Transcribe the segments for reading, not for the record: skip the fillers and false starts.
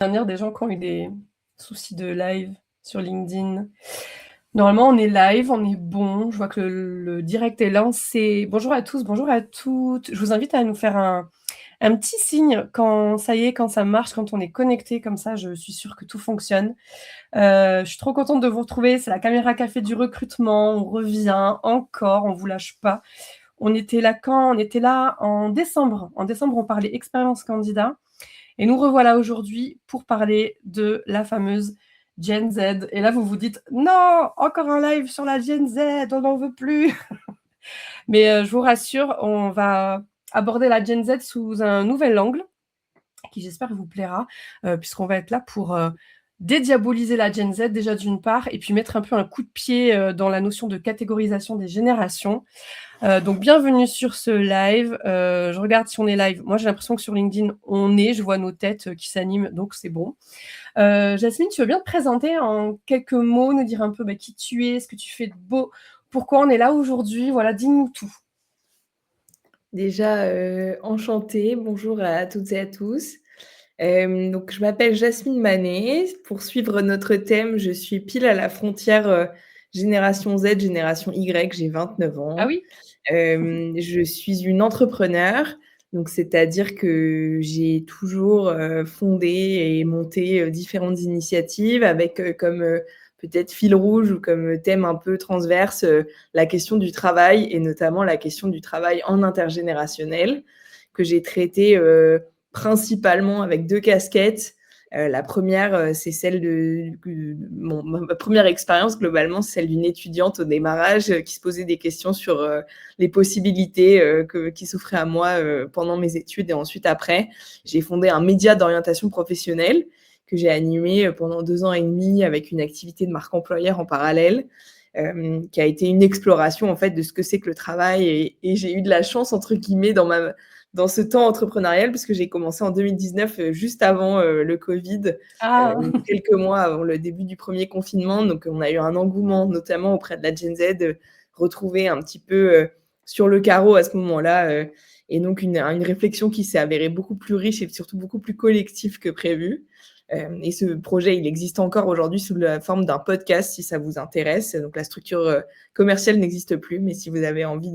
Dernière des gens qui ont eu des soucis de live sur LinkedIn. Normalement, on est live, on est bon. Je vois que le direct est lancé. Bonjour à tous, bonjour à toutes. Je vous invite à nous faire un petit signe quand ça y est, quand ça marche, quand on est connecté. Comme ça, je suis sûre que tout fonctionne. Je suis trop contente de vous retrouver. C'est la caméra café du recrutement. On revient encore, on vous lâche pas. On était là quand? On était là en décembre. En décembre, on parlait expérience candidat. Et nous revoilà aujourd'hui pour parler de la fameuse Gen Z. Et là, vous vous dites, non, encore un live sur la Gen Z, on n'en veut plus. Mais je vous rassure, on va aborder la Gen Z sous un nouvel angle, qui j'espère vous plaira, puisqu'on va être là pour dédiaboliser la Gen Z déjà d'une part, et puis mettre un peu un coup de pied dans la notion de catégorisation des générations. Donc bienvenue sur ce live. Je regarde si on est live. Moi, j'ai l'impression que sur LinkedIn, on est. Je vois nos têtes qui s'animent, donc c'est bon. Jasmine, tu veux bien te présenter en quelques mots, nous dire un peu qui tu es, ce que tu fais de beau, pourquoi on est là aujourd'hui. Voilà, dis-nous tout. Déjà, enchantée, bonjour à toutes et à tous. Donc je m'appelle Jasmine Manet. Pour suivre notre thème, je suis pile à la frontière, génération Z, génération Y, j'ai 29 Ah ans. oui? Je suis une entrepreneur, donc c'est-à-dire que j'ai toujours, fondé et monté, différentes initiatives avec, comme, peut-être fil rouge ou comme thème un peu transverse, la question du travail et notamment la question du travail en intergénérationnel que j'ai traité, principalement avec 2 casquettes. La première, c'est celle ma première expérience globalement, c'est celle d'une étudiante au démarrage, qui se posait des questions sur, les possibilités, qui s'offraient à moi, pendant mes études et ensuite après. J'ai fondé un média d'orientation professionnelle que j'ai animé, pendant 2 ans et demi avec une activité de marque employeur en parallèle, qui a été une exploration en fait de ce que c'est que le travail et j'ai eu de la «chance» entre guillemets dans ce temps entrepreneurial, parce que j'ai commencé en 2019, juste avant le Covid, Ah, quelques mois avant le début du premier confinement. Donc, on a eu un engouement, notamment auprès de la Gen Z, retrouvée un petit peu sur le carreau à ce moment-là. Et donc, une réflexion qui s'est avérée beaucoup plus riche et surtout beaucoup plus collective que prévu. Et ce projet, il existe encore aujourd'hui sous la forme d'un podcast, si ça vous intéresse. Donc, la structure commerciale n'existe plus, mais si vous avez envie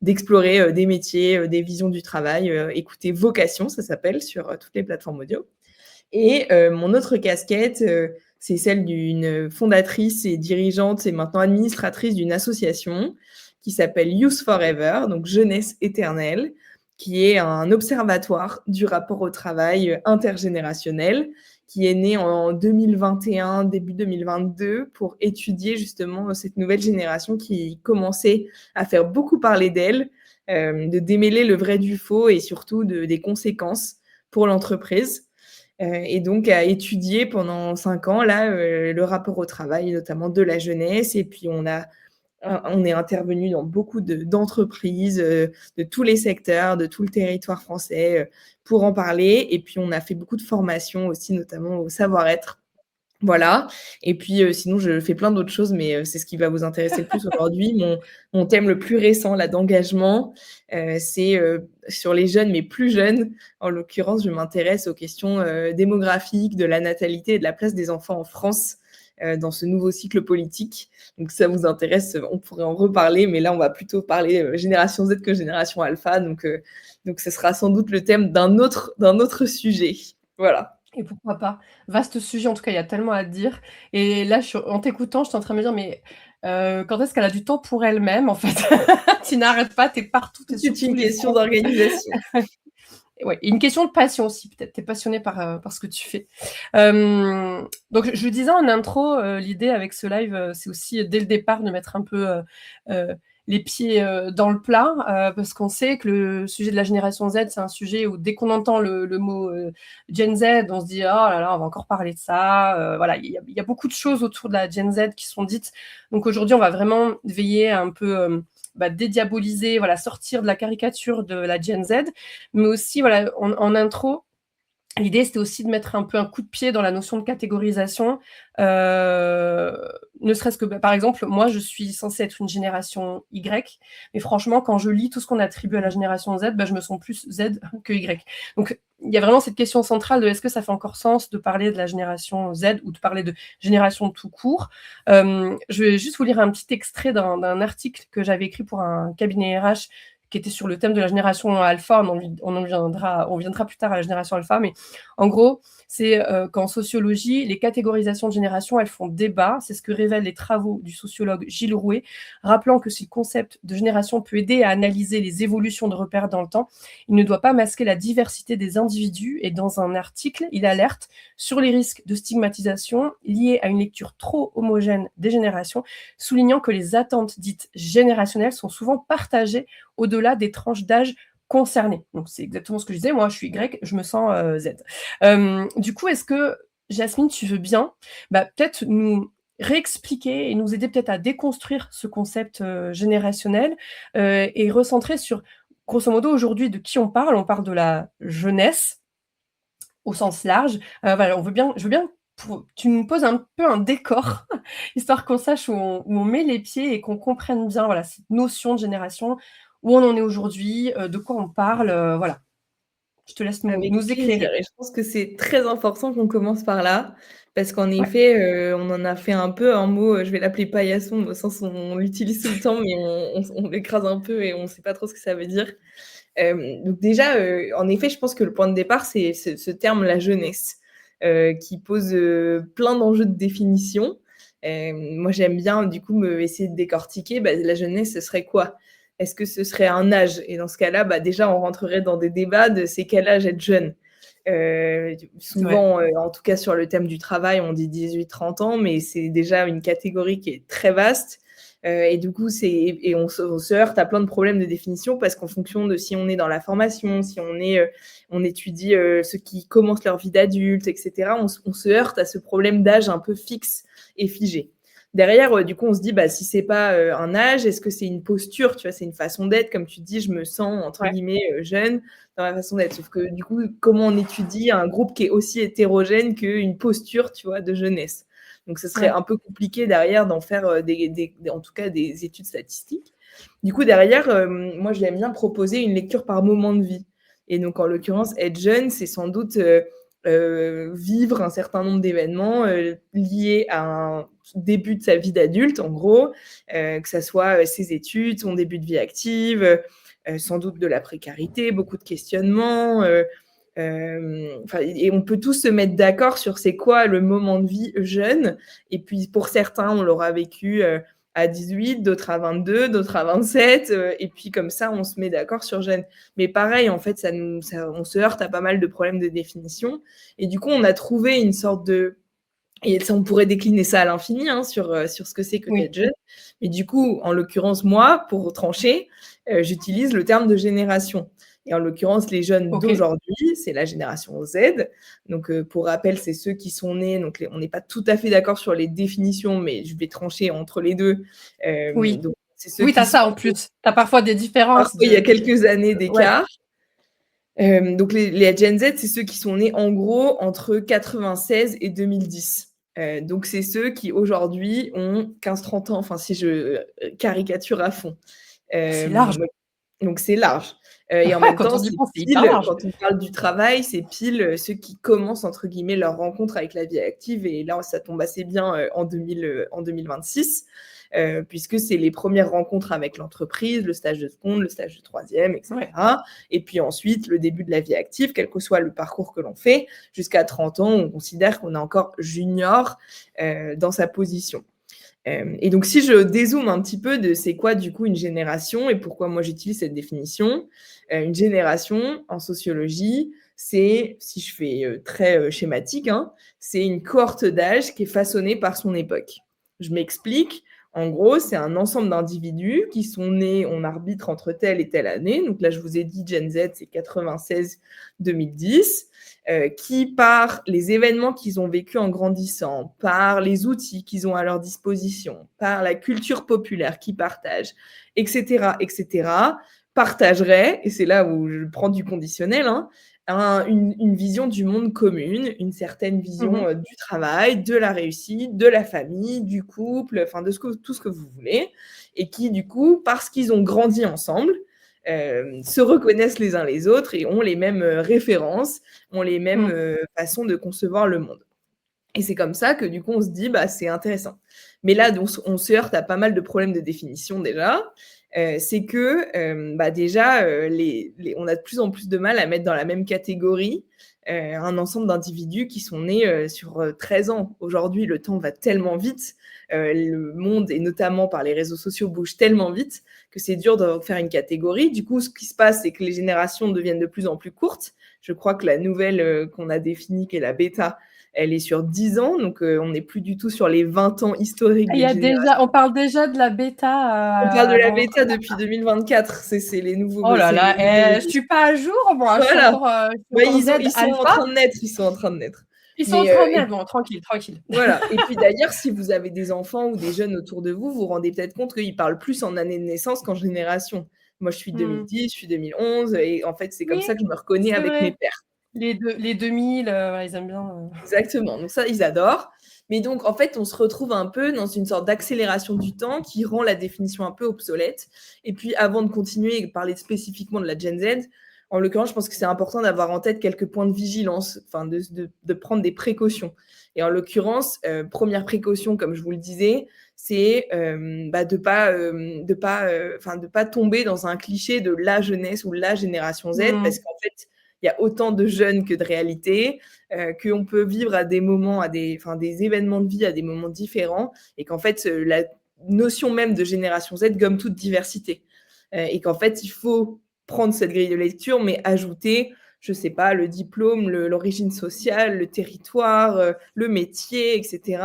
d'explorer des métiers, des visions du travail. Écoutez Vocation, ça s'appelle, sur toutes les plateformes audio. Et mon autre casquette, c'est celle d'une fondatrice et dirigeante et maintenant administratrice d'une association qui s'appelle Youth Forever, donc Jeunesse éternelle, qui est un observatoire du rapport au travail intergénérationnel, qui est né en 2021, début 2022, pour étudier justement cette nouvelle génération qui commençait à faire beaucoup parler d'elle, de démêler le vrai du faux et surtout des conséquences pour l'entreprise. Et donc à étudier pendant 5 ans là, le rapport au travail, notamment de la jeunesse. Et puis on est intervenu dans beaucoup d'entreprises, de tous les secteurs, de tout le territoire français, pour en parler. Et puis on a fait beaucoup de formations aussi, notamment au savoir-être. Voilà. Et puis, sinon je fais plein d'autres choses, mais c'est ce qui va vous intéresser le plus aujourd'hui. Mon thème le plus récent là d'engagement, c'est, sur les jeunes, mais plus jeunes. En l'occurrence, je m'intéresse aux questions, démographiques, de la natalité et de la place des enfants en France, dans ce nouveau cycle politique. Donc si ça vous intéresse, on pourrait en reparler, mais là on va plutôt parler, génération Z que génération alpha. Donc ce sera sans doute le thème d'un autre sujet. Voilà. et pourquoi pas? Vaste sujet, en tout cas, il y a tellement à dire. Et là, en t'écoutant, j'étais en train de me dire, mais quand est-ce qu'elle a du temps pour elle-même, en fait? Tu n'arrêtes pas, tu es partout, tu es sur C'est tous une les question fronts. d'organisation. Ouais, une question de passion aussi, peut-être. Tu es passionnée par ce que tu fais. Donc, je le disais en intro, l'idée avec ce live, c'est aussi dès le départ de mettre un peu les pieds dans le plat, parce qu'on sait que le sujet de la génération Z, c'est un sujet où dès qu'on entend le mot Gen Z, on se dit oh là là, on va encore parler de ça. Voilà, il y a beaucoup de choses autour de la Gen Z qui sont dites. Donc aujourd'hui, on va vraiment veiller à un peu dédiaboliser, voilà, sortir de la caricature de la Gen Z, mais aussi, voilà, en intro, l'idée, c'était aussi de mettre un peu un coup de pied dans la notion de catégorisation. Ne serait-ce que, par exemple, moi, je suis censée être une génération Y, mais franchement, quand je lis tout ce qu'on attribue à la génération Z, je me sens plus Z que Y. Donc, il y a vraiment cette question centrale de est-ce que ça fait encore sens de parler de la génération Z ou de parler de génération tout court. Je vais juste vous lire un petit extrait d'un article que j'avais écrit pour un cabinet RH qui était sur le thème de la génération alpha. On viendra plus tard à la génération alpha, mais en gros, c'est qu'en sociologie, les catégorisations de génération, elles font débat. C'est ce que révèlent les travaux du sociologue Gilles Rouet, rappelant que si le concept de génération peut aider à analyser les évolutions de repères dans le temps, il ne doit pas masquer la diversité des individus. Et dans un article, il alerte sur les risques de stigmatisation liés à une lecture trop homogène des générations, soulignant que les attentes dites générationnelles sont souvent partagées au-delà des tranches d'âge concernées. Donc c'est exactement ce que je disais, moi je suis Y, je me sens Z. Du coup, est-ce que, Jasmine, tu veux bien peut-être nous réexpliquer et nous aider peut-être à déconstruire ce concept générationnel et recentrer sur, grosso modo, aujourd'hui, de qui on parle? On parle de la jeunesse au sens large. Voilà, je veux bien tu nous poses un peu un décor, histoire qu'on sache où on met les pieds et qu'on comprenne bien voilà, cette notion de génération, où on en est aujourd'hui, de quoi on parle. Voilà. Je te laisse Avec nous plaisir, éclairer. et je pense que c'est très important qu'on commence par là, parce qu'en Ouais. effet, on en a fait un peu un mot, je vais l'appeler paillasson, au sens où on l'utilise tout le temps, mais on l'écrase un peu et on ne sait pas trop ce que ça veut dire. Donc déjà, en effet, je pense que le point de départ, c'est ce terme «la jeunesse», qui pose plein d'enjeux de définition. Moi, j'aime bien, du coup, essayer de décortiquer, la jeunesse, ce serait quoi? Est-ce que ce serait un âge? Et dans ce cas-là, déjà, on rentrerait dans des débats de c'est quel âge être jeune? C'est vrai. Souvent, en tout cas sur le thème du travail, on dit 18-30 ans, mais c'est déjà une catégorie qui est très vaste. Et du coup, on se heurte à plein de problèmes de définition parce qu'en fonction de si on est dans la formation, si on étudie ceux qui commencent leur vie d'adulte, etc., on se heurte à ce problème d'âge un peu fixe et figé. Derrière, du coup, on se dit, si c'est pas un âge, est-ce que c'est une posture? Tu vois, c'est une façon d'être. Comme tu dis, je me sens, entre guillemets, jeune dans ma façon d'être. Sauf que, du coup, comment on étudie un groupe qui est aussi hétérogène qu'une posture, tu vois, de jeunesse? Donc, ce serait un peu compliqué derrière d'en faire en tout cas des études statistiques. Du coup, derrière, moi, j'aime bien proposer une lecture par moment de vie. Et donc, en l'occurrence, être jeune, c'est sans doute vivre un certain nombre d'événements liés à un début de sa vie d'adulte, en gros, que ça soit ses études, son début de vie active, sans doute de la précarité, beaucoup de questionnements. Et on peut tous se mettre d'accord sur c'est quoi le moment de vie jeune. Et puis pour certains, on l'aura vécu à 18, d'autres à 22, d'autres à 27. Et puis comme ça, on se met d'accord sur jeune. Mais pareil, en fait, on se heurte à pas mal de problèmes de définition. Et du coup, on a trouvé une sorte de... Et ça, on pourrait décliner ça à l'infini sur ce que c'est que d'être jeune. Mais du coup, en l'occurrence, moi, pour trancher, j'utilise le terme de génération. Et en l'occurrence, les jeunes d'aujourd'hui, c'est la génération Z. Donc, pour rappel, c'est ceux qui sont nés. Donc, on n'est pas tout à fait d'accord sur les définitions, mais je vais trancher entre les deux. Oui, donc, c'est ceux oui, tu qui as ça en plus. Tu as parfois des différences. il y a quelques années d'écart. Ouais. Donc, les Gen Z, c'est ceux qui sont nés en gros entre 96 et 2010. Donc, c'est ceux qui aujourd'hui ont 15-30 ans, enfin, si je caricature à fond. C'est large. Donc, c'est large. Et en même Quand temps, on y c'est pense, c'est hyper pile, large. quand on parle du travail, c'est pile ceux qui commencent, entre guillemets, leur rencontre avec la vie active. Et là, ça tombe assez bien en 2026. Puisque c'est les premières rencontres avec l'entreprise, le stage de seconde, le stage de troisième, etc. Ouais. Et puis ensuite, le début de la vie active, quel que soit le parcours que l'on fait, jusqu'à 30 ans, on considère qu'on est encore junior dans sa position. Et donc, si je dézoome un petit peu de c'est quoi du coup une génération et pourquoi moi j'utilise cette définition, une génération en sociologie, c'est, si je fais très schématique, c'est une cohorte d'âge qui est façonnée par son époque. Je m'explique. En gros, c'est un ensemble d'individus qui sont nés, on arbitre entre telle et telle année. Donc là, je vous ai dit, Gen Z, c'est 96-2010. Qui, par les événements qu'ils ont vécus en grandissant, par les outils qu'ils ont à leur disposition, par la culture populaire qu'ils partagent, etc., partageraient, et c'est là où je prends du conditionnel, une vision du monde commune, une certaine vision du travail, de la réussite, de la famille, du couple, enfin de tout ce que vous voulez, et qui, du coup, parce qu'ils ont grandi ensemble, se reconnaissent les uns les autres et ont les mêmes références, ont les mêmes façons de concevoir le monde. Et c'est comme ça que du coup, on se dit, bah, c'est intéressant. Mais là, on se heurte à pas mal de problèmes de définition déjà. C'est que bah, déjà, on a de plus en plus de mal à mettre dans la même catégorie un ensemble d'individus qui sont nés sur 13 ans. Aujourd'hui, le temps va tellement vite, le monde, et notamment par les réseaux sociaux, bouge tellement vite que c'est dur de faire une catégorie. Du coup, ce qui se passe, c'est que les générations deviennent de plus en plus courtes. Je crois que la nouvelle qu'on a définie, qui est la bêta, elle est sur 10 ans, donc on n'est plus du tout sur les 20 ans historiques d'une génération. On parle déjà de la bêta. On parle de la bêta depuis 2024, c'est les nouveaux. Oh là là, je suis pas à jour, moi. Voilà. Je suis encore Ils Z sont en alpha. train de naître, ils sont en train de naître. Ils sont en train de naître, bon, tranquille. Voilà. Et puis d'ailleurs, si vous avez des enfants ou des jeunes autour de vous, vous vous rendez peut-être compte qu'ils parlent plus en année de naissance qu'en génération. Moi, je suis 2010, je suis 2011, et en fait, c'est comme ça que je me reconnais avec mes pairs. Les 2000, ils aiment bien. Exactement. Donc ça, ils adorent. Mais donc, en fait, on se retrouve un peu dans une sorte d'accélération du temps qui rend la définition un peu obsolète. Et puis, avant de continuer et de parler spécifiquement de la Gen Z, en l'occurrence, je pense que c'est important d'avoir en tête quelques points de vigilance, enfin, de prendre des précautions. Et en l'occurrence, première précaution, comme je vous le disais, c'est de pas tomber dans un cliché de la jeunesse ou la génération Z, parce qu'en fait, il y a autant de jeunes que de réalités, qu'on peut vivre à des moments, des événements de vie à des moments différents, et qu'en fait, la notion même de génération Z gomme toute diversité. Et qu'en fait, il faut prendre cette grille de lecture, mais ajouter, je sais pas, le diplôme, l'origine sociale, le territoire, le métier, etc.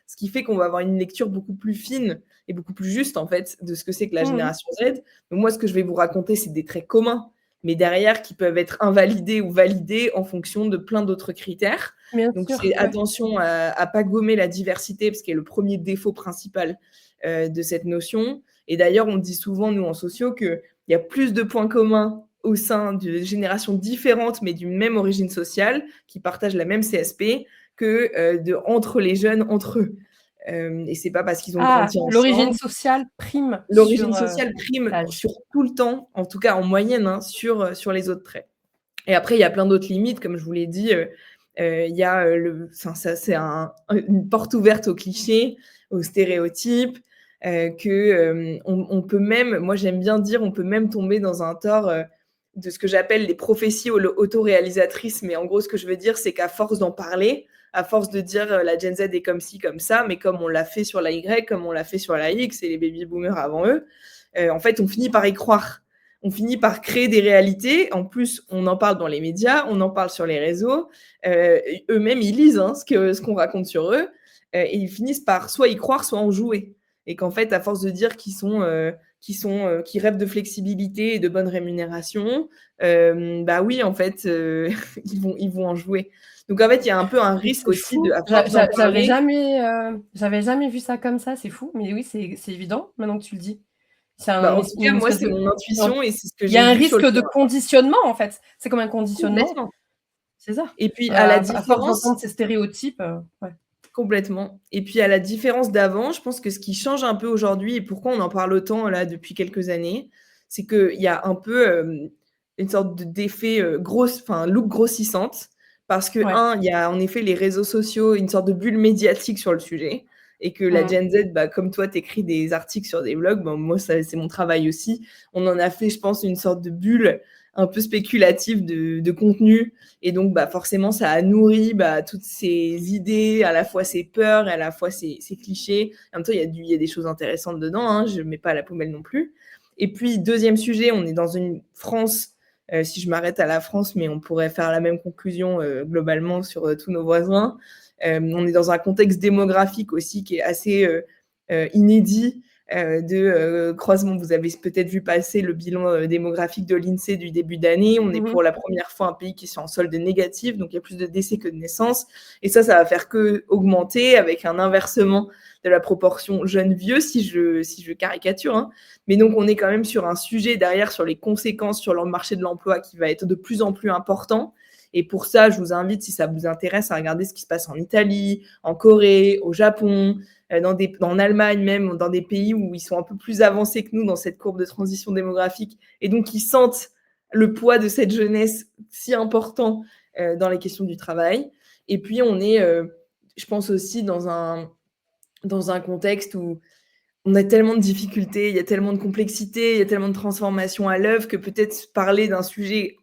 Ce qui fait qu'on va avoir une lecture beaucoup plus fine et beaucoup plus juste, en fait, de ce que c'est que la génération Z. Donc moi, ce que je vais vous raconter, c'est des traits communs, mais derrière, qui peuvent être invalidés ou validés en fonction de plein d'autres critères. Donc, c'est attention à pas gommer la diversité, parce qu'elle est le premier défaut principal de cette notion. Et d'ailleurs, on dit souvent, nous, en sociaux, qu'il y a plus de points communs au sein de générations différentes, mais d'une même origine sociale, qui partagent la même CSP, que entre les jeunes, entre eux. Et c'est pas parce qu'ils ont grandi ensemble. L'origine sociale prime. L'origine sociale prime sur tout le temps, en tout cas en moyenne, sur les autres traits. Et après, il y a plein d'autres limites, comme je vous l'ai dit. Il y a c'est une porte ouverte aux clichés, aux stéréotypes, on peut même, moi j'aime bien dire, on peut même tomber dans un tort de ce que j'appelle les prophéties autoréalisatrices. Mais en gros, ce que je veux dire, c'est qu'à force d'en parler, à force de dire la Gen Z est comme ci, comme ça, mais comme on l'a fait sur la Y, comme on l'a fait sur la X et les baby boomers avant eux, en fait, on finit par y croire. On finit par créer des réalités. En plus, on en parle dans les médias, on en parle sur les réseaux. Eux-mêmes, ils lisent ce qu'on raconte sur eux. Et ils finissent par soit y croire, soit en jouer. Et qu'en fait, à force de dire qu'ils rêvent de flexibilité et de bonne rémunération, bah oui, en fait, ils vont en jouer. Donc, en fait, il y a un peu un risque aussi de... J'avais jamais vu ça comme ça, c'est fou. Mais oui, c'est évident, maintenant que tu le dis. En tout cas, moi, c'est mon intuition et c'est ce que j'ai vu. Il y a un risque de conditionnement, en fait. C'est comme un conditionnement. Complètement. C'est ça. Et puis, à la différence... de ces stéréotypes, ouais. Complètement. Et puis, à la différence d'avant, je pense que ce qui change un peu aujourd'hui, et pourquoi on en parle autant là depuis quelques années, c'est qu'il y a un peu une sorte d'effet loupe grossissante. Parce que, il y a en effet les réseaux sociaux, une sorte de bulle médiatique sur le sujet. Et que la Gen Z, comme toi, t'écris des articles sur des blogs, moi, c'est mon travail aussi. On en a fait, je pense, une sorte de bulle un peu spéculative de contenu. Et donc, forcément, ça a nourri toutes ces idées, à la fois ces peurs et à la fois ces clichés. En même temps, il y a des choses intéressantes dedans. Je ne mets pas à la poubelle non plus. Et puis, deuxième sujet, on est dans une France, si je m'arrête à la France, mais on pourrait faire la même conclusion globalement sur tous nos voisins. On est dans un contexte démographique aussi qui est assez inédit, de croisement. Vous avez peut-être vu passer le bilan démographique de l'INSEE du début d'année. On est pour la première fois un pays qui est en solde négatif, donc il y a plus de décès que de naissances. Et ça va faire que augmenter avec un inversement de la proportion jeune-vieux, si je caricature. Mais donc, on est quand même sur un sujet derrière, sur les conséquences sur le marché de l'emploi qui va être de plus en plus important. Et pour ça, je vous invite, si ça vous intéresse, à regarder ce qui se passe en Italie, en Corée, au Japon, en Allemagne même, dans des pays où ils sont un peu plus avancés que nous dans cette courbe de transition démographique, et donc ils sentent le poids de cette jeunesse si important dans les questions du travail. Et puis on est, je pense aussi dans un contexte où on a tellement de difficultés, il y a tellement de complexité, il y a tellement de transformations à l'œuvre, que peut-être parler d'un sujet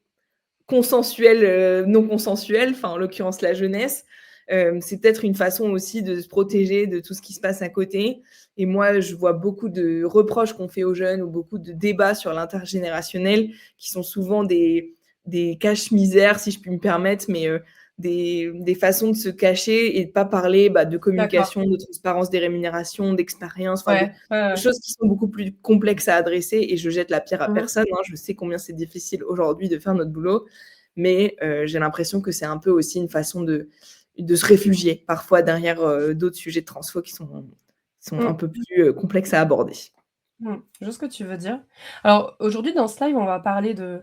consensuel, non consensuel, enfin en l'occurrence la jeunesse, c'est peut-être une façon aussi de se protéger de tout ce qui se passe à côté. Et moi, je vois beaucoup de reproches qu'on fait aux jeunes, ou beaucoup de débats sur l'intergénérationnel, qui sont souvent des cache-misères, si je puis me permettre, mais des façons de se cacher et de pas parler de D'accord. communication, de transparence des rémunérations, d'expérience, enfin de Ouais, ouais, ouais. choses qui sont beaucoup plus complexes à adresser. Et je jette la pierre à Mmh. personne, hein. Je sais combien c'est difficile aujourd'hui de faire notre boulot, mais j'ai l'impression que c'est un peu aussi une façon de se réfugier parfois derrière d'autres sujets de transfo qui sont un Mmh. peu plus complexes à aborder. Je vois ce que tu veux dire. Alors aujourd'hui dans ce live, on va parler de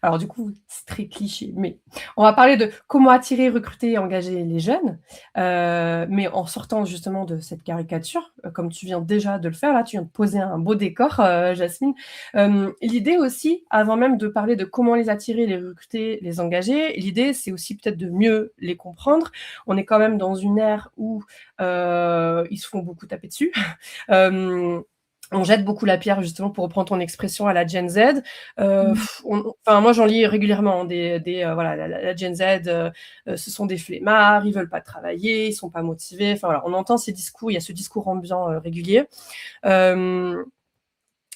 alors du coup, c'est très cliché, mais on va parler de comment attirer, recruter et engager les jeunes, mais en sortant justement de cette caricature, comme tu viens déjà de le faire là, tu viens de poser un beau décor, Jasmine. L'idée aussi, avant même de parler de comment les attirer, les recruter, les engager, l'idée c'est aussi peut-être de mieux les comprendre. On est quand même dans une ère où, ils se font beaucoup taper dessus. On jette beaucoup la pierre, justement, pour reprendre ton expression, à la Gen Z. Mmh. Enfin, moi, j'en lis régulièrement, voilà, la Gen Z, ce sont des flemmards, ils veulent pas travailler, ils sont pas motivés. Enfin, voilà, on entend ces discours, il y a ce discours ambiant régulier. Je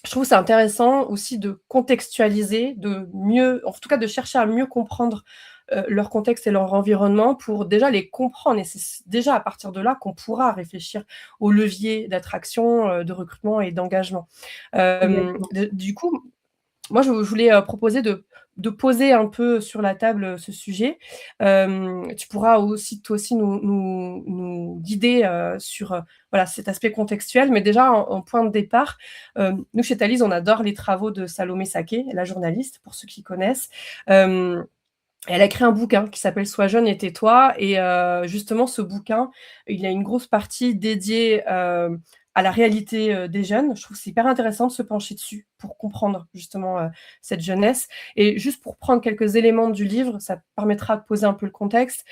trouve c'est intéressant aussi de contextualiser, en tout cas de chercher à mieux comprendre leur contexte et leur environnement pour déjà les comprendre. Et c'est déjà à partir de là qu'on pourra réfléchir aux leviers d'attraction, de recrutement et d'engagement. Exactement. Du coup, moi, je voulais proposer de poser un peu sur la table ce sujet. Tu pourras aussi, toi aussi, nous guider sur voilà, cet aspect contextuel. Mais déjà, en point de départ, nous, chez Thalys, on adore les travaux de Salomé Saké, la journaliste, pour ceux qui connaissent. Elle a écrit un bouquin qui s'appelle Sois jeune et tais-toi. Et justement, ce bouquin, il y a une grosse partie dédiée à la réalité des jeunes. Je trouve que c'est hyper intéressant de se pencher dessus pour comprendre justement cette jeunesse. Et juste pour prendre quelques éléments du livre, ça permettra de poser un peu le contexte.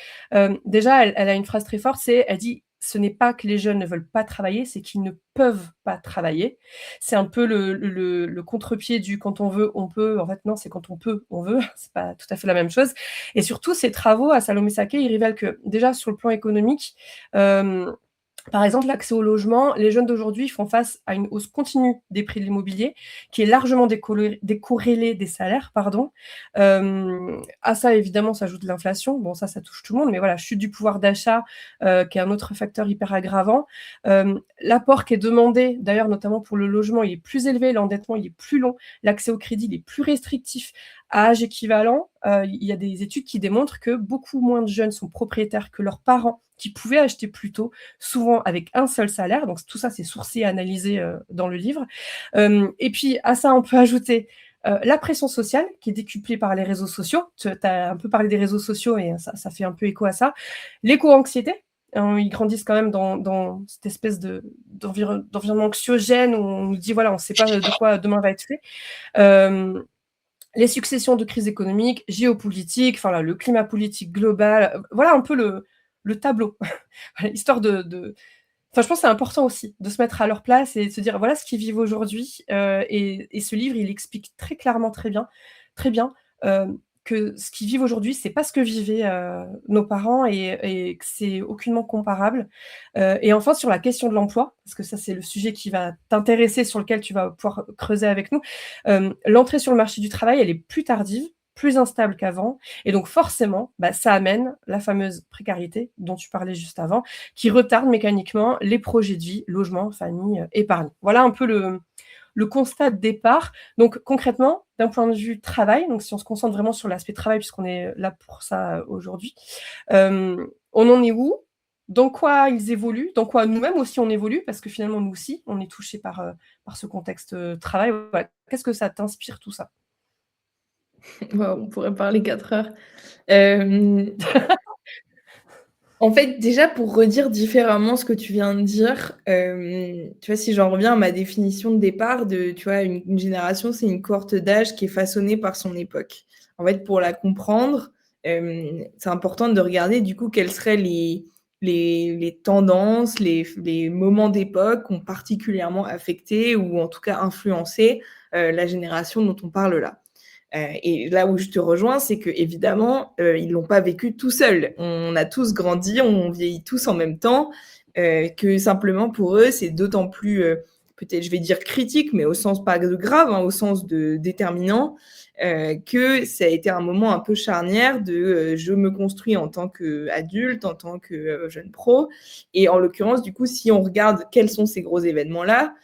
Déjà, elle a une phrase très forte, elle dit ce n'est pas que les jeunes ne veulent pas travailler, c'est qu'ils ne peuvent pas travailler. C'est un peu le contre-pied du quand on veut, on peut. En fait, non, c'est quand on peut, on veut. C'est pas tout à fait la même chose. Et surtout, ces travaux à Salomé Saké, ils révèlent que déjà sur le plan économique, par exemple, l'accès au logement, les jeunes d'aujourd'hui font face à une hausse continue des prix de l'immobilier qui est largement décorrélée des salaires, pardon. À ça, évidemment, s'ajoute l'inflation. Bon, ça touche tout le monde, mais voilà, chute du pouvoir d'achat, qui est un autre facteur hyper aggravant. L'apport qui est demandé, d'ailleurs, notamment pour le logement, il est plus élevé, l'endettement, il est plus long, l'accès au crédit, il est plus restrictif. À âge équivalent, il y a des études qui démontrent que beaucoup moins de jeunes sont propriétaires que leurs parents qui pouvaient acheter plus tôt, souvent avec un seul salaire. Donc tout ça, c'est sourcé et analysé dans le livre. Et puis à ça, on peut ajouter la pression sociale qui est décuplée par les réseaux sociaux. Tu as un peu parlé des réseaux sociaux et ça fait un peu écho à ça. L'éco-anxiété. Ils grandissent quand même dans cette espèce d'environnement anxiogène où on nous dit, voilà, on ne sait pas de quoi demain va être fait. Les successions de crises économiques, géopolitiques, enfin là, le climat politique global, voilà un peu le tableau. Histoire Enfin, je pense que c'est important aussi de se mettre à leur place et de se dire voilà ce qu'ils vivent aujourd'hui. Et ce livre, il explique très clairement, très bien, que ce qu'ils vivent aujourd'hui, c'est pas ce que vivaient nos parents et que c'est aucunement comparable. Et enfin, sur la question de l'emploi, parce que ça, c'est le sujet qui va t'intéresser, sur lequel tu vas pouvoir creuser avec nous. L'entrée sur le marché du travail, elle est plus tardive, plus instable qu'avant. Et donc, forcément, ça amène la fameuse précarité dont tu parlais juste avant, qui retarde mécaniquement les projets de vie, logement, famille, épargne. Voilà un peu le constat de départ. Donc concrètement, d'un point de vue travail, donc si on se concentre vraiment sur l'aspect travail, puisqu'on est là pour ça aujourd'hui, on en est où? Dans quoi ils évoluent? Dans quoi nous-mêmes aussi on évolue? Parce que finalement, nous aussi, on est touchés par ce contexte travail. Voilà. Qu'est-ce que ça t'inspire tout ça? Waouh, on pourrait parler 4 heures. Hem, En fait, déjà pour redire différemment ce que tu viens de dire, tu vois, si j'en reviens à ma définition de départ de, tu vois, une génération, c'est une cohorte d'âge qui est façonnée par son époque. En fait, pour la comprendre, c'est important de regarder du coup quelles seraient les tendances, les moments d'époque qui ont particulièrement affecté ou en tout cas influencé, la génération dont on parle là. Et là où je te rejoins, c'est qu'évidemment, ils l'ont pas vécu tout seuls. On a tous grandi, on vieillit tous en même temps, que simplement pour eux, c'est d'autant plus, peut-être je vais dire critique, mais au sens pas de grave, hein, au sens de déterminant, que ça a été un moment un peu charnière de, je me construis en tant qu'adulte, en tant que, jeune pro et en l'occurrence, du coup, si on regarde quels sont ces gros événements-là,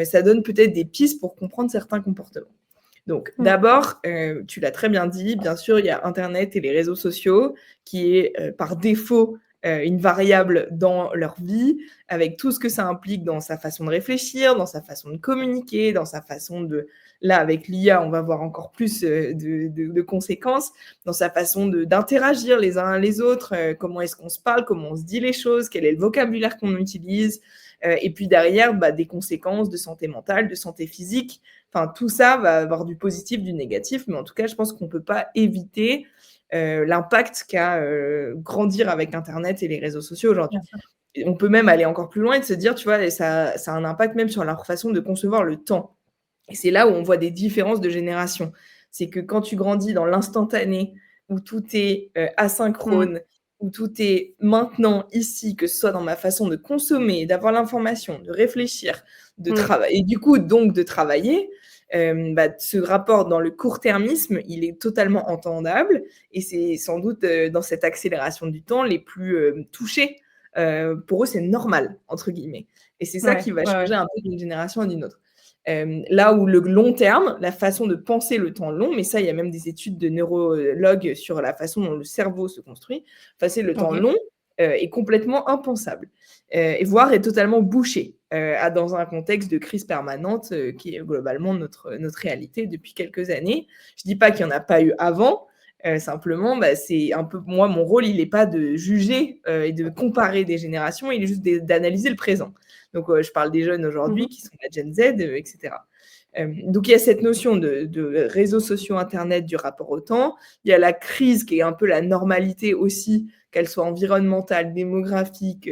ça donne peut-être des pistes pour comprendre certains comportements. Donc, Mmh. d'abord, tu l'as très bien dit, bien sûr, il y a internet et les réseaux sociaux qui est, par défaut, une variable dans leur vie, avec tout ce que ça implique dans sa façon de réfléchir, dans sa façon de communiquer, dans sa façon de là, avec l'IA, on va voir encore plus, de conséquences, dans sa façon d'interagir les uns les autres, comment est-ce qu'on se parle, comment on se dit les choses, quel est le vocabulaire qu'on utilise, et puis derrière, bah, des conséquences de santé mentale, de santé physique. Enfin, tout ça va avoir du positif, du négatif, mais en tout cas, je pense qu'on ne peut pas éviter l'impact qu'a grandir avec Internet et les réseaux sociaux aujourd'hui. Bien sûr. Et on peut même aller encore plus loin et de se dire, tu vois, ça a un impact même sur leur façon de concevoir le temps. Et c'est là où on voit des différences de génération. C'est que quand tu grandis dans l'instantané, où tout est Mmh. asynchrone, où tout est maintenant, ici, que ce soit dans ma façon de consommer, d'avoir l'information, de réfléchir, de Mmh. travailler, et du coup, donc de travailler, bah, ce rapport dans le court-termisme, il est totalement entendable et c'est sans doute dans cette accélération du temps les plus touchés. Pour eux, c'est normal, entre guillemets. Et c'est ça Ouais, qui va ouais, ouais. changer un peu d'une génération à d'une autre. Là où le long terme, la façon de penser le temps long, mais ça, il y a même des études de neurologues sur la façon dont le cerveau se construit, passer le temps OK. long est complètement impensable, et voire est totalement bouché dans un contexte de crise permanente qui est globalement notre réalité depuis quelques années. Je ne dis pas qu'il n'y en a pas eu avant, simplement, bah, c'est un peu moi, mon rôle, il n'est pas de juger et de comparer des générations, il est juste d'analyser le présent. Donc, je parle des jeunes Mmh aujourd'hui mh. qui sont la Gen Z, etc. Donc, il y a cette notion de réseaux sociaux, Internet, du rapport au temps. Il y a la crise qui est un peu la normalité aussi, qu'elle soit environnementale, démographique,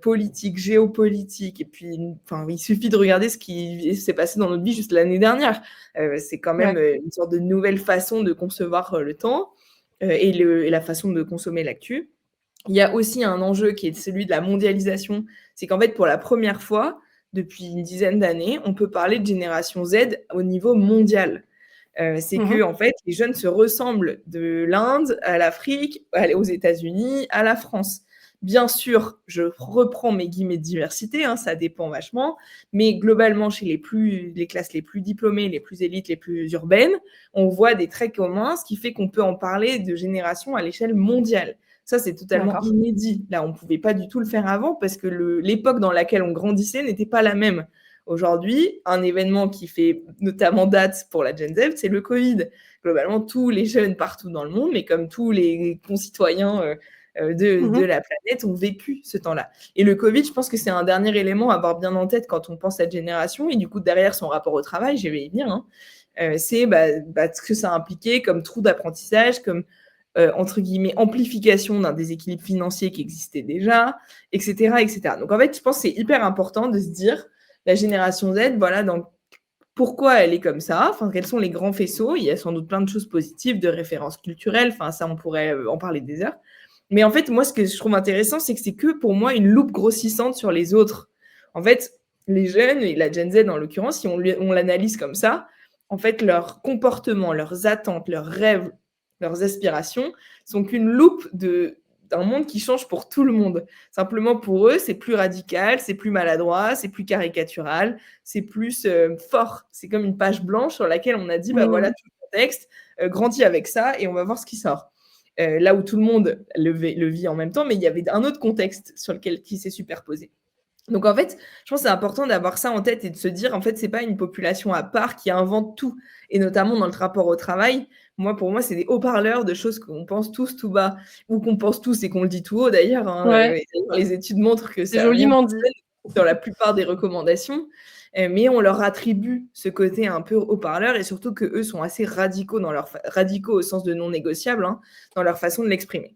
politique, géopolitique. Et puis, enfin, il suffit de regarder ce qui s'est passé dans notre vie juste l'année dernière. C'est quand même Ouais. une sorte de nouvelle façon de concevoir le temps et la façon de consommer l'actu. Il y a aussi un enjeu qui est celui de la mondialisation. C'est qu'en fait, pour la première fois, depuis une dizaine d'années, on peut parler de génération Z au niveau mondial. C'est Mmh que mh. en fait, les jeunes se ressemblent de l'Inde à l'Afrique, aux États-Unis, à la France. Bien sûr, je reprends mes guillemets de diversité, hein, ça dépend vachement, mais globalement, chez les classes les plus diplômées, les plus élites, les plus urbaines, on voit des traits communs, ce qui fait qu'on peut en parler de génération à l'échelle mondiale. Ça, c'est totalement D'accord. inédit. Là, on ne pouvait pas du tout le faire avant parce que l'époque dans laquelle on grandissait n'était pas la même. Aujourd'hui, un événement qui fait notamment date pour la Gen Z, c'est le Covid. Globalement, tous les jeunes partout dans le monde, mais comme tous les concitoyens Mmh de mh. la planète, ont vécu ce temps-là. Et le Covid, je pense que c'est un dernier élément à avoir bien en tête quand on pense cette génération. Et du coup, derrière son rapport au travail, je vais y venir, hein, c'est ce que ça impliquait comme trou d'apprentissage, comme entre guillemets, amplification d'un déséquilibre financier qui existait déjà, etc., etc. Donc en fait, je pense que c'est hyper important de se dire, la génération Z, voilà, donc pourquoi elle est comme ça, enfin, quels sont les grands faisceaux. Il y a sans doute plein de choses positives, de références culturelles, enfin, ça, on pourrait en parler des heures. Mais en fait, moi, ce que je trouve intéressant, c'est que c'est que pour moi une loupe grossissante sur les autres. En fait, les jeunes, et la Gen Z en l'occurrence, si on l'analyse comme ça, en fait, leurs comportements, leurs attentes, leurs rêves, leurs aspirations sont qu'une loupe d'un monde qui change pour tout le monde. Simplement pour eux, c'est plus radical, c'est plus maladroit, c'est plus caricatural, c'est plus fort. C'est comme une page blanche sur laquelle on a dit, bah voilà Mmh. tout le contexte, grandis avec ça et on va voir ce qui sort. Là où tout le monde le vit en même temps, mais il y avait un autre contexte sur lequel qui s'est superposé. Donc en fait, je pense que c'est important d'avoir ça en tête et de se dire, en fait, c'est pas une population à part qui invente tout et notamment dans le rapport au travail. Pour moi, c'est des haut-parleurs de choses qu'on pense tous tout bas ou qu'on pense tous et qu'on le dit tout haut d'ailleurs, hein, Ouais. et d'ailleurs les études montrent que C'est ça a rien de joliment dit. dans la plupart des recommandations, mais on leur attribue ce côté un peu haut-parleur et surtout qu'eux sont assez radicaux radicaux au sens de non négociable, hein, dans leur façon de l'exprimer.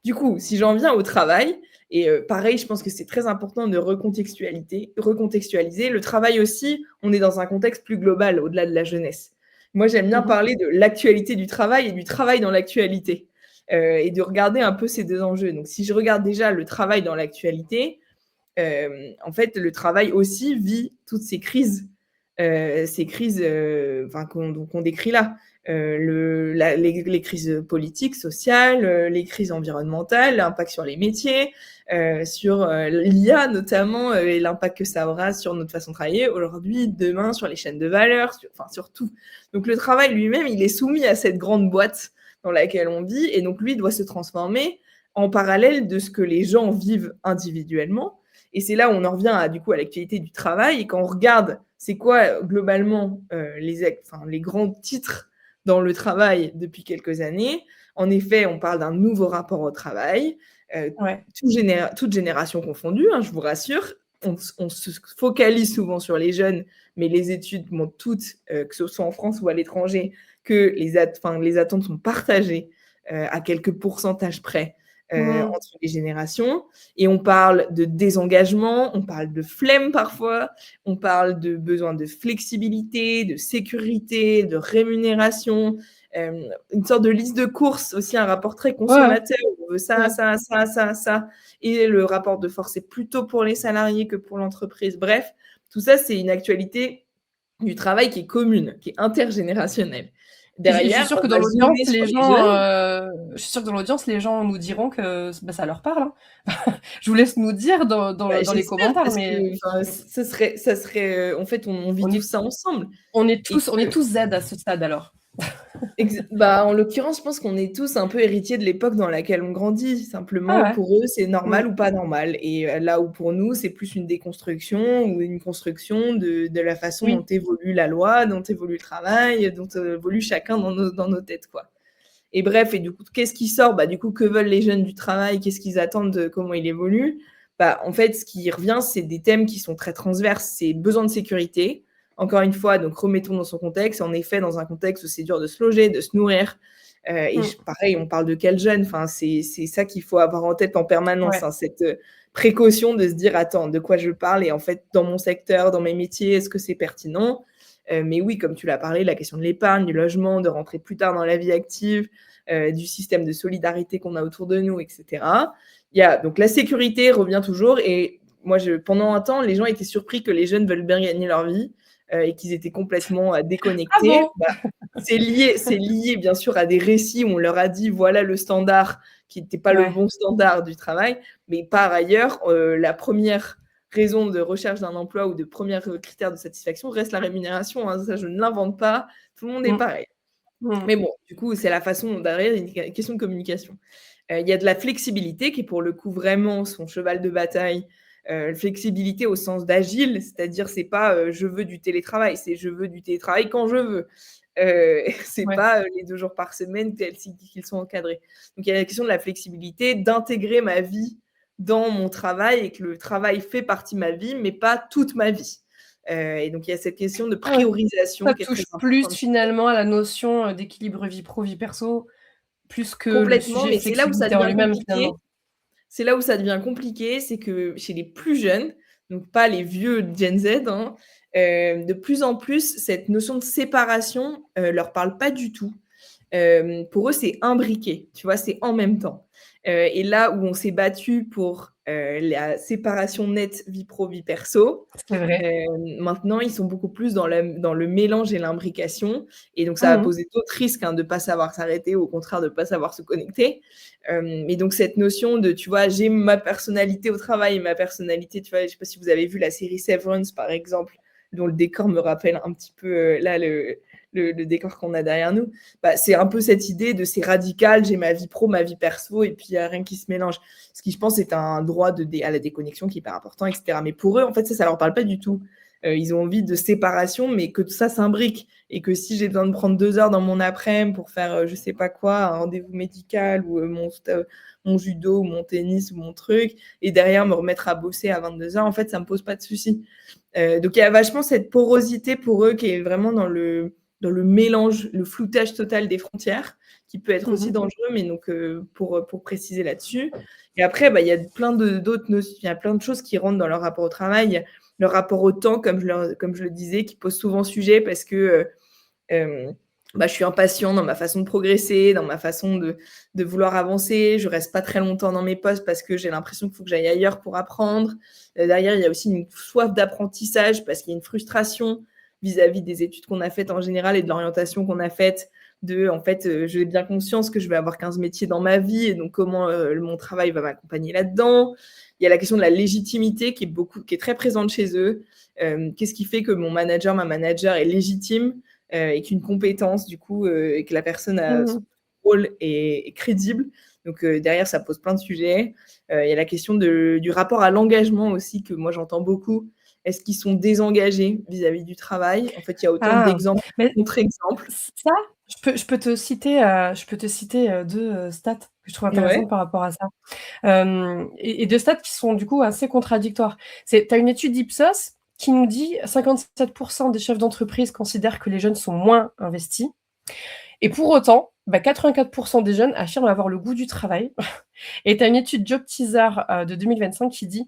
Du coup, si j'en viens au travail, et pareil, je pense que c'est très important de recontextualiser. Le travail aussi, on est dans un contexte plus global, au-delà de la jeunesse. Moi, j'aime bien parler de l'actualité du travail et du travail dans l'actualité, et de regarder un peu ces deux enjeux. Donc, si je regarde déjà le travail dans l'actualité, en fait, le travail aussi vit toutes ces crises qu'on décrit là. Les crises politiques, sociales, les crises environnementales, l'impact sur les métiers, sur l'IA notamment, et l'impact que ça aura sur notre façon de travailler aujourd'hui, demain, sur les chaînes de valeur, sur tout. Donc le travail lui-même, il est soumis à cette grande boîte dans laquelle on vit, et donc lui doit se transformer en parallèle de ce que les gens vivent individuellement. Et c'est là où on en revient à l'actualité du travail. Et quand on regarde, c'est quoi globalement les grands titres dans le travail depuis quelques années, en effet, on parle d'un nouveau rapport au travail, Ouais. toute génération confondue, hein, je vous rassure. On se focalise souvent sur les jeunes, mais les études montrent toutes, que ce soit en France ou à l'étranger, que les attentes sont partagées à quelques pourcentages près entre les générations. Et on parle de désengagement, on parle de flemme parfois, on parle de besoin de flexibilité, de sécurité, de rémunération, une sorte de liste de courses aussi, un rapport très consommateur. On veut ça, ça, ça, ça, ça. Et le rapport de force est plutôt pour les salariés que pour l'entreprise. Bref, tout ça, c'est une actualité du travail qui est commune, qui est intergénérationnelle. Et je suis Derrière, sûre que on dans va l'audience, zoomer sur les les gens, jeunes. je suis sûre que dans l'audience, les gens nous diront que ça leur parle. Hein. Je vous laisse nous dire dans les J'espère commentaires, parce mais que ça serait en fait, on vit on tous est, ça ensemble. on est Et tous Z à ce stade alors. En l'occurrence, je pense qu'on est tous un peu héritiers de l'époque dans laquelle on grandit. Ah Simplement, ouais. pour eux, c'est Mm. normal ou pas normal. Et là où pour nous, c'est plus une déconstruction ou une construction de la façon dont Oui. évolue la loi, dont évolue le travail, dont évolue chacun dans nos têtes, quoi. Et bref, et du coup, qu'est-ce qui sort? Du coup, que veulent les jeunes du travail? Qu'est-ce qu'ils attendent? Comment il évolue? En fait, ce qui revient, c'est des thèmes qui sont très transverses. C'est besoin de sécurité. Encore une fois, donc remettons dans son contexte. En effet, dans un contexte où c'est dur de se loger, de se nourrir. Pareil, on parle de quel jeune? Enfin, c'est ça qu'il faut avoir en tête en permanence, Ouais. hein, cette précaution de se dire, attends, de quoi je parle? Et en fait, dans mon secteur, dans mes métiers, est-ce que c'est pertinent? Mais oui, comme tu l'as parlé, la question de l'épargne, du logement, de rentrer plus tard dans la vie active, du système de solidarité qu'on a autour de nous, etc. Donc la sécurité revient toujours. Et moi, pendant un temps, les gens étaient surpris que les jeunes veulent bien gagner leur vie et qu'ils étaient complètement Ah déconnectés. bon? C'est lié bien sûr à des récits où on leur a dit voilà le standard qui n'était pas le Ouais. bon standard du travail. Mais par ailleurs, la première raison de recherche d'un emploi ou de premier critère de satisfaction reste la rémunération. Hein. Ça, je ne l'invente pas. Tout le monde est Mm. pareil. Mm. Mais bon, du coup, c'est la façon derrière, une question de communication. Il y a de la flexibilité qui est pour le coup vraiment son cheval de bataille. Flexibilité au sens d'agile, c'est-à-dire c'est pas je veux du télétravail, c'est je veux du télétravail quand je veux. C'est Ouais. pas les 2 jours par semaine qu'ils sont encadrés. Donc il y a la question de la flexibilité, d'intégrer ma vie dans mon travail et que le travail fait partie de ma vie, mais pas toute ma vie. Et donc il y a cette question de Ah ouais. priorisation Ça qui est très touche plus importante. finalement à la notion d'équilibre vie pro, vie perso, plus que le Complètement, sujet mais c'est là où ça flexibilité en devient lui-même compliqué. finalement. C'est là où ça devient compliqué, c'est que chez les plus jeunes, donc pas les vieux Gen Z, hein, de plus en plus, cette notion de séparation leur parle pas du tout. Pour eux, c'est imbriqué, tu vois, c'est en même temps. Et là où on s'est battu pour la séparation nette vie pro, vie perso, C'est vrai. maintenant, ils sont beaucoup plus dans le mélange et l'imbrication. Et donc, ça va Mmh. poser d'autres risques hein, de ne pas savoir s'arrêter ou au contraire de ne pas savoir se connecter. Et donc, cette notion de, tu vois, j'ai ma personnalité au travail et ma personnalité, tu vois, je ne sais pas si vous avez vu la série Severance, par exemple, dont le décor me rappelle un petit peu là le décor qu'on a derrière nous. C'est un peu cette idée de c'est radical, j'ai ma vie pro, ma vie perso, et puis il n'y a rien qui se mélange. Ce qui, je pense, est un droit à la déconnexion qui est hyper important, etc. Mais pour eux, en fait, ça ne leur parle pas du tout. Ils ont envie de séparation, mais que tout ça s'imbrique et que si j'ai besoin de prendre 2 heures dans mon après-midi pour faire, je sais pas quoi, un rendez-vous médical ou, mon judo ou mon tennis ou mon truc et derrière me remettre à bosser à 22 heures, en fait, ça me pose pas de soucis. Donc il y a vachement cette porosité pour eux qui est vraiment dans le mélange, le floutage total des frontières qui peut être aussi dangereux, mais donc pour préciser là-dessus. Et après, il y a d'autres notions, il y a plein de choses qui rentrent dans leur rapport au travail, leur rapport au temps, comme je le disais, qui pose souvent sujet parce que je suis impatient dans ma façon de progresser, dans ma façon de vouloir avancer. Je reste pas très longtemps dans mes postes parce que j'ai l'impression qu'il faut que j'aille ailleurs pour apprendre. Derrière, il y a aussi une soif d'apprentissage parce qu'il y a une frustration vis-à-vis des études qu'on a faites en général et de l'orientation qu'on a faite. En fait, j'ai bien conscience que je vais avoir 15 métiers dans ma vie et donc comment mon travail va m'accompagner là-dedans. Il y a la question de la légitimité qui est très présente chez eux. Qu'est-ce qui fait que ma manager est légitime et qu'une compétence, du coup, et que la personne a son rôle est crédible. Donc, derrière, ça pose plein de sujets. Il y a la question du rapport à l'engagement aussi, que moi, j'entends beaucoup. Est-ce qu'ils sont désengagés vis-à-vis du travail? En fait, il y a autant d'exemples, Mais contre-exemples. ça, je peux te citer, 2 stats que je trouve Ouais. intéressantes par rapport à ça. Et 2 stats qui sont du coup assez contradictoires. Tu as une étude Ipsos qui nous dit 57 des chefs d'entreprise considèrent que les jeunes sont moins investis et pour autant, 84 des jeunes affirment avoir le goût du travail et tu as une étude Job Teaser, de 2025 qui dit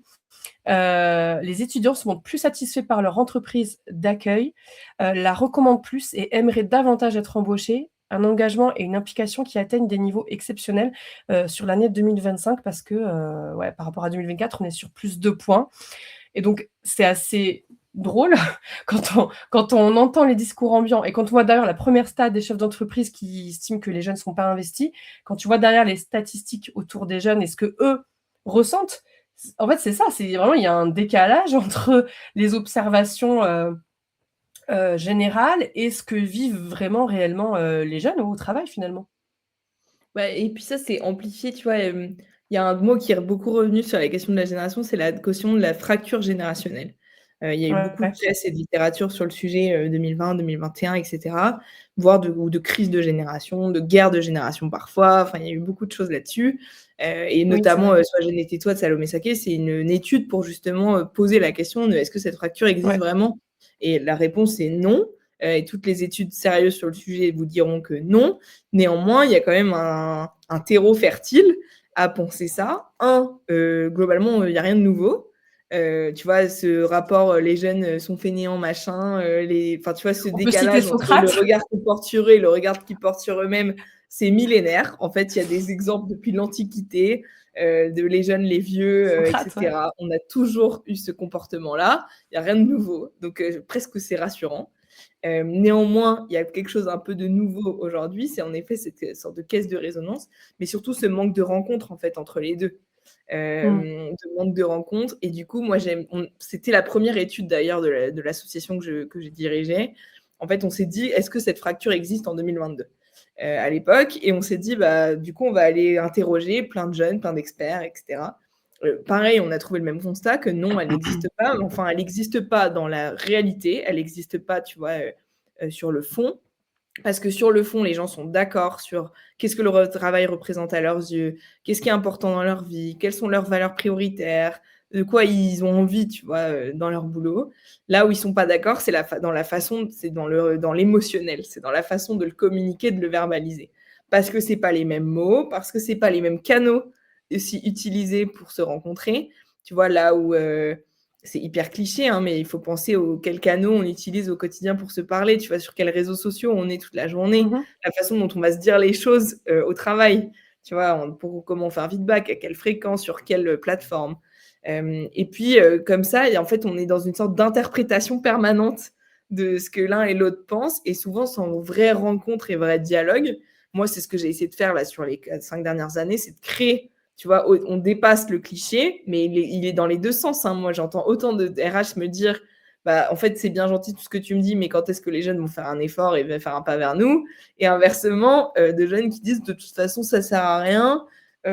les étudiants se montrent plus satisfaits par leur entreprise d'accueil, la recommandent plus et aimeraient davantage être embauchés. Un engagement et une implication qui atteignent des niveaux exceptionnels sur l'année 2025 parce que, par rapport à 2024, on est sur plus 2 points. Et donc, c'est assez drôle quand on entend les discours ambiants et quand on voit derrière la première stat des chefs d'entreprise qui estiment que les jeunes ne sont pas investis, quand tu vois derrière les statistiques autour des jeunes et ce que eux ressentent, en fait, c'est ça, c'est vraiment, il y a un décalage entre les observations générales et ce que vivent vraiment réellement les jeunes au travail finalement. Et puis ça, c'est amplifié, tu vois? Il y a un mot qui est beaucoup revenu sur la question de la génération, c'est la question de la fracture générationnelle. Il y a eu beaucoup de Ouais. pièces et de littérature sur le sujet, 2020-2021 et cetera, voire de crise de génération, de guerre de génération parfois, enfin, il y a eu beaucoup de choses là-dessus, et Oui, c'est notamment, vrai. «Sois jeune et tais-toi» de Salomé Saké, c'est une étude pour justement, poser la question de: «Est-ce que cette fracture existe Ouais. vraiment?» Et la réponse est non, et toutes les études sérieuses sur le sujet vous diront que non. Néanmoins, il y a quand même un terreau fertile à penser ça. Globalement, il y a rien de nouveau. Tu vois, ce rapport, les jeunes, sont fainéants, machin, enfin, tu vois, ce On peut citer décalage entre le Socrate. regard qu'ils portent sur eux et le regard qu'ils portent sur eux-mêmes, c'est millénaire. En fait, il y a des exemples depuis l'Antiquité, de les jeunes, les vieux, et Socrate, ouais. cetera. On a toujours eu ce comportement-là. Il y a rien de nouveau, donc presque c'est rassurant. Néanmoins, il y a quelque chose un peu de nouveau aujourd'hui, c'est en effet cette sorte de caisse de résonance, mais surtout ce manque de rencontre en fait entre les 2. Mmh. De manque de rencontres et du coup, moi c'était la première étude d'ailleurs de l'association que j'ai dirigée. En fait, on s'est dit: «Est-ce que cette fracture existe en 2022?» À l'époque et on s'est dit: du coup, on va aller interroger plein de jeunes, plein d'experts et cetera. Pareil, on a trouvé le même constat que non, elle n'existe pas. Enfin, elle n'existe pas dans la réalité, elle n'existe pas, tu vois, sur le fond. Parce que sur le fond, les gens sont d'accord sur qu'est-ce que le travail représente à leurs yeux, qu'est-ce qui est important dans leur vie, quelles sont leurs valeurs prioritaires, de quoi ils ont envie, tu vois, dans leur boulot. Là où ils sont pas d'accord, c'est dans la façon, c'est dans l'émotionnel, c'est dans la façon de le communiquer, de le verbaliser. Parce que c'est pas les mêmes mots, parce que c'est pas les mêmes canaux aussi utilisés pour se rencontrer. Tu vois, là où c'est hyper cliché, hein, mais il faut penser aux quels canaux on utilise au quotidien pour se parler. Tu vois, sur quels réseaux sociaux on est toute la journée, Mmh. la façon dont on va se dire les choses au travail. Tu vois, comment faire feedback, à quelle fréquence, sur quelle plateforme. Et puis, comme ça, et en fait, on est dans une sorte d'interprétation permanente de ce que l'un et l'autre pensent, et souvent sans vraie rencontre et vrai dialogue. Moi, c'est ce que j'ai essayé de faire là sur les 5 dernières années, c'est de créer, tu vois, on dépasse le cliché, mais il est dans les 2 sens, hein. Moi, j'entends autant de RH me dire: en fait, c'est bien gentil tout ce que tu me dis, mais quand est-ce que les jeunes vont faire un effort et vont faire un pas vers nous?» Et inversement, de jeunes qui disent: «De toute façon, ça sert à rien, tu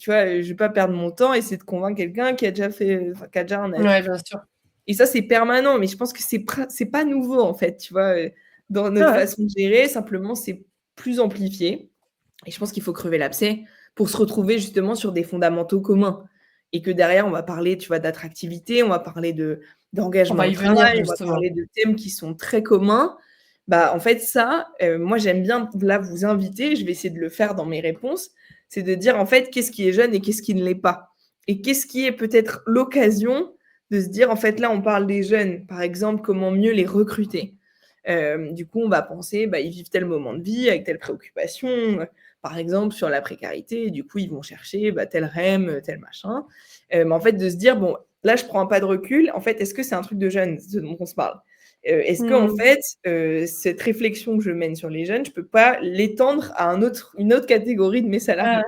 vois, je vais pas perdre mon temps, essayer de convaincre quelqu'un qui a déjà fait, enfin, qui a déjà un avis.» Ouais, bien sûr. Et ça, c'est permanent, mais je pense que c'est pas nouveau, en fait, tu vois, dans notre Ah ouais. façon de gérer. Simplement, c'est plus amplifié. Et je pense qu'il faut crever l'abcès pour se retrouver justement sur des fondamentaux communs. Et que derrière, on va parler, tu vois, d'attractivité, on va parler On d'engagement va au y venir travail, on va justement. parler de thèmes qui sont très communs. Bah, en fait, ça, moi, j'aime bien là vous inviter, je vais essayer de le faire dans mes réponses, c'est de dire en fait qu'est-ce qui est jeune et qu'est-ce qui ne l'est pas. Et qu'est-ce qui est peut-être l'occasion de se dire en fait là on parle des jeunes, par exemple, comment mieux les recruter. Du coup, on va penser, bah, ils vivent tel moment de vie avec telle préoccupation, par exemple sur la précarité, du coup ils vont chercher bah, tel REM, tel machin. Mais en fait de se dire, bon, là je prends un pas de recul, en fait est-ce que c'est un truc de jeune, ce dont on se parle? Est-ce que en Mmh. fait, cette réflexion que je mène sur les jeunes, je peux pas l'étendre à une autre catégorie de mes Ouais, salariés?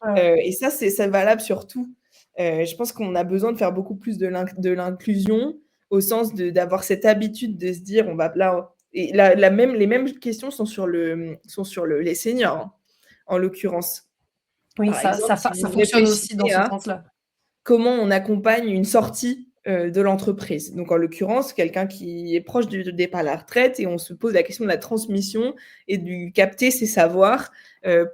ouais, ouais. Et ça, c'est valable sur tout. Je pense qu'on a besoin de faire beaucoup plus de l'inclusion, au sens d'avoir cette habitude de se dire: «On va là» et la même les mêmes questions sont sur les seniors, hein, en l'occurrence. Oui, Par exemple, si ça vous fonctionne aussi dans réfléchissez ce à sens-là. comment on accompagne une sortie, de l'entreprise. Donc en l'occurrence, quelqu'un qui est proche du départ à la retraite et on se pose la question de la transmission et de capter ses savoirs,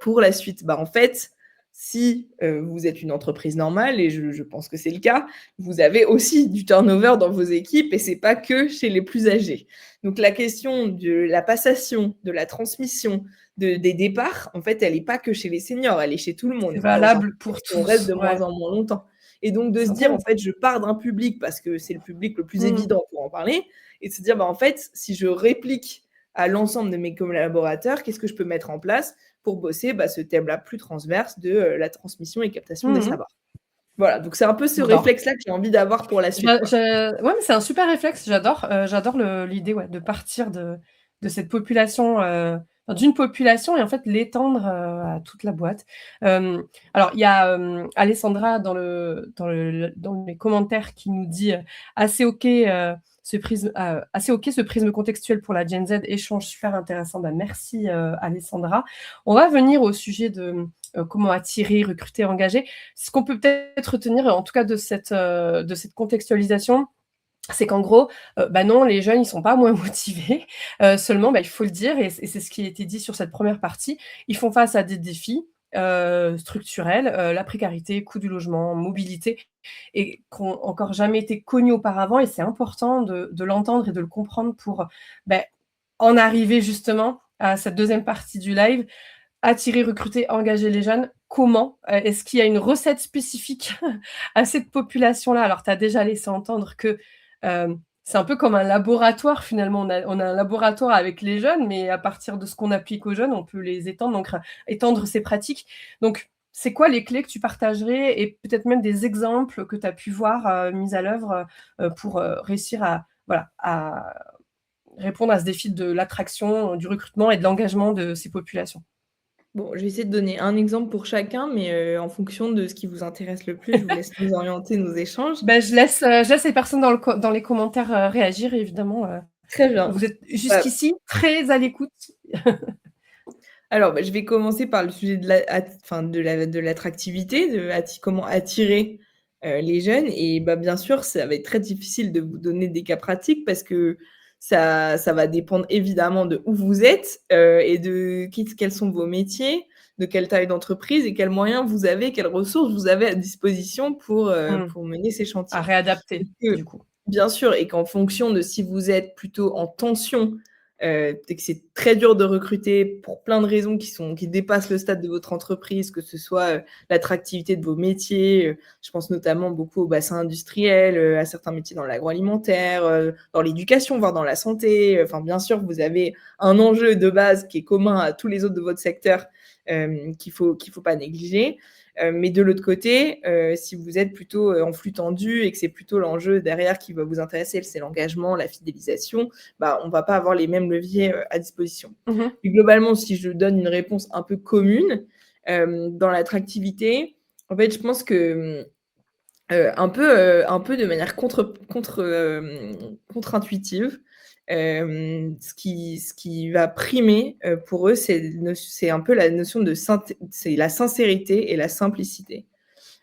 pour la suite. Bah, en fait, si, vous êtes une entreprise normale et je pense que c'est le cas, vous avez aussi du turnover dans vos équipes et c'est pas que chez les plus âgés. Donc la question de la passation, de la transmission, des départs, en fait, elle est pas que chez les seniors, elle est chez tout le C'est monde dans un valable pour contexte où on reste tous, de ouais. moins en moins longtemps. Et donc de C'est se dire, en intéressant. fait, je pars d'un public parce que c'est le public le plus Mmh. évident pour en parler, et de se dire, bah, en fait, si je réplique à l'ensemble de mes collaborateurs, qu'est-ce que je peux mettre en place pour bosser bah, ce thème-là plus transverse de la transmission et captation des Mmh mh. savoirs. Voilà, donc c'est un peu ce J'adore. réflexe-là que j'ai envie d'avoir pour la suite, quoi. Ouais, mais c'est un super réflexe, j'adore l'idée, ouais, de partir de cette population, enfin d'une population et en fait l'étendre, à toute la boîte. Alors il y a, Alessandra dans les commentaires qui nous dit, assez OK ce prisme contextuel pour la Gen Z, échange super intéressant. Bah, merci, Alessandra. On va venir au sujet de, comment attirer, recruter, engager. Ce qu'on peut peut-être retenir, en tout cas de cette contextualisation, c'est qu'en gros, bah non, les jeunes, ils sont pas moins motivés, seulement, bah, il faut le dire et c'est ce qui a été dit sur cette première partie, ils font face à des défis, structurels, la précarité, coût du logement, mobilité et qui ont encore jamais été connus auparavant et c'est important de l'entendre et de le comprendre pour, beh, en arriver justement à cette deuxième partie du live. Attirer, recruter, engager les jeunes, comment? Est-ce qu'il y a une recette spécifique à cette population-là? Alors, tu as déjà laissé entendre que, c'est un peu comme un laboratoire finalement. On a un laboratoire avec les jeunes, mais à partir de ce qu'on applique aux jeunes, on peut les étendre, donc étendre ces pratiques. Donc, c'est quoi les clés que tu partagerais et peut-être même des exemples que tu as pu voir, mis à l'œuvre, pour, réussir à voilà, à répondre à ce défi de l'attraction, du recrutement et de l'engagement de ces populations? Bon, je vais essayer de donner un exemple pour chacun, mais en fonction de ce qui vous intéresse le plus, je vous laisse nous orienter nos échanges. Ben je laisse les personnes dans les commentaires, réagir évidemment, Très bien. vous êtes Bah, jusqu'ici très à l'écoute. alors, bah, je vais commencer par le sujet de l'attractivité, comment attirer, les jeunes et bah, bien sûr, ça va être très difficile de vous donner des cas pratiques parce que ça va dépendre évidemment de où vous êtes, et de quels sont vos métiers, de quelle taille d'entreprise et quels moyens vous avez, quelles ressources vous avez à disposition Mmh. pour mener ces À chantiers. Et réadapter, que du coup. bien sûr et qu'en fonction de si vous êtes plutôt en tension, et que c'est très dur de recruter pour plein de raisons qui dépassent le stade de votre entreprise, que ce soit, l'attractivité de vos métiers, je pense notamment beaucoup au bassin industriel, à certains métiers dans l'agroalimentaire, dans l'éducation, voire dans la santé, enfin bien sûr, vous avez un enjeu de base qui est commun à tous les autres de votre secteur, qu'il faut pas négliger. Mais de l'autre côté, si vous êtes plutôt, en flux tendu et que c'est plutôt l'enjeu derrière qui va vous intéresser, c'est l'engagement, la fidélisation, bah, on va pas avoir les mêmes leviers, à disposition. Mmh mh. Mais globalement, si je donne une réponse un peu commune, dans l'attractivité, en fait, je pense que, un peu de manière contre-intuitive, ce qui va primer, pour eux, c'est un peu la notion c'est la sincérité et la simplicité.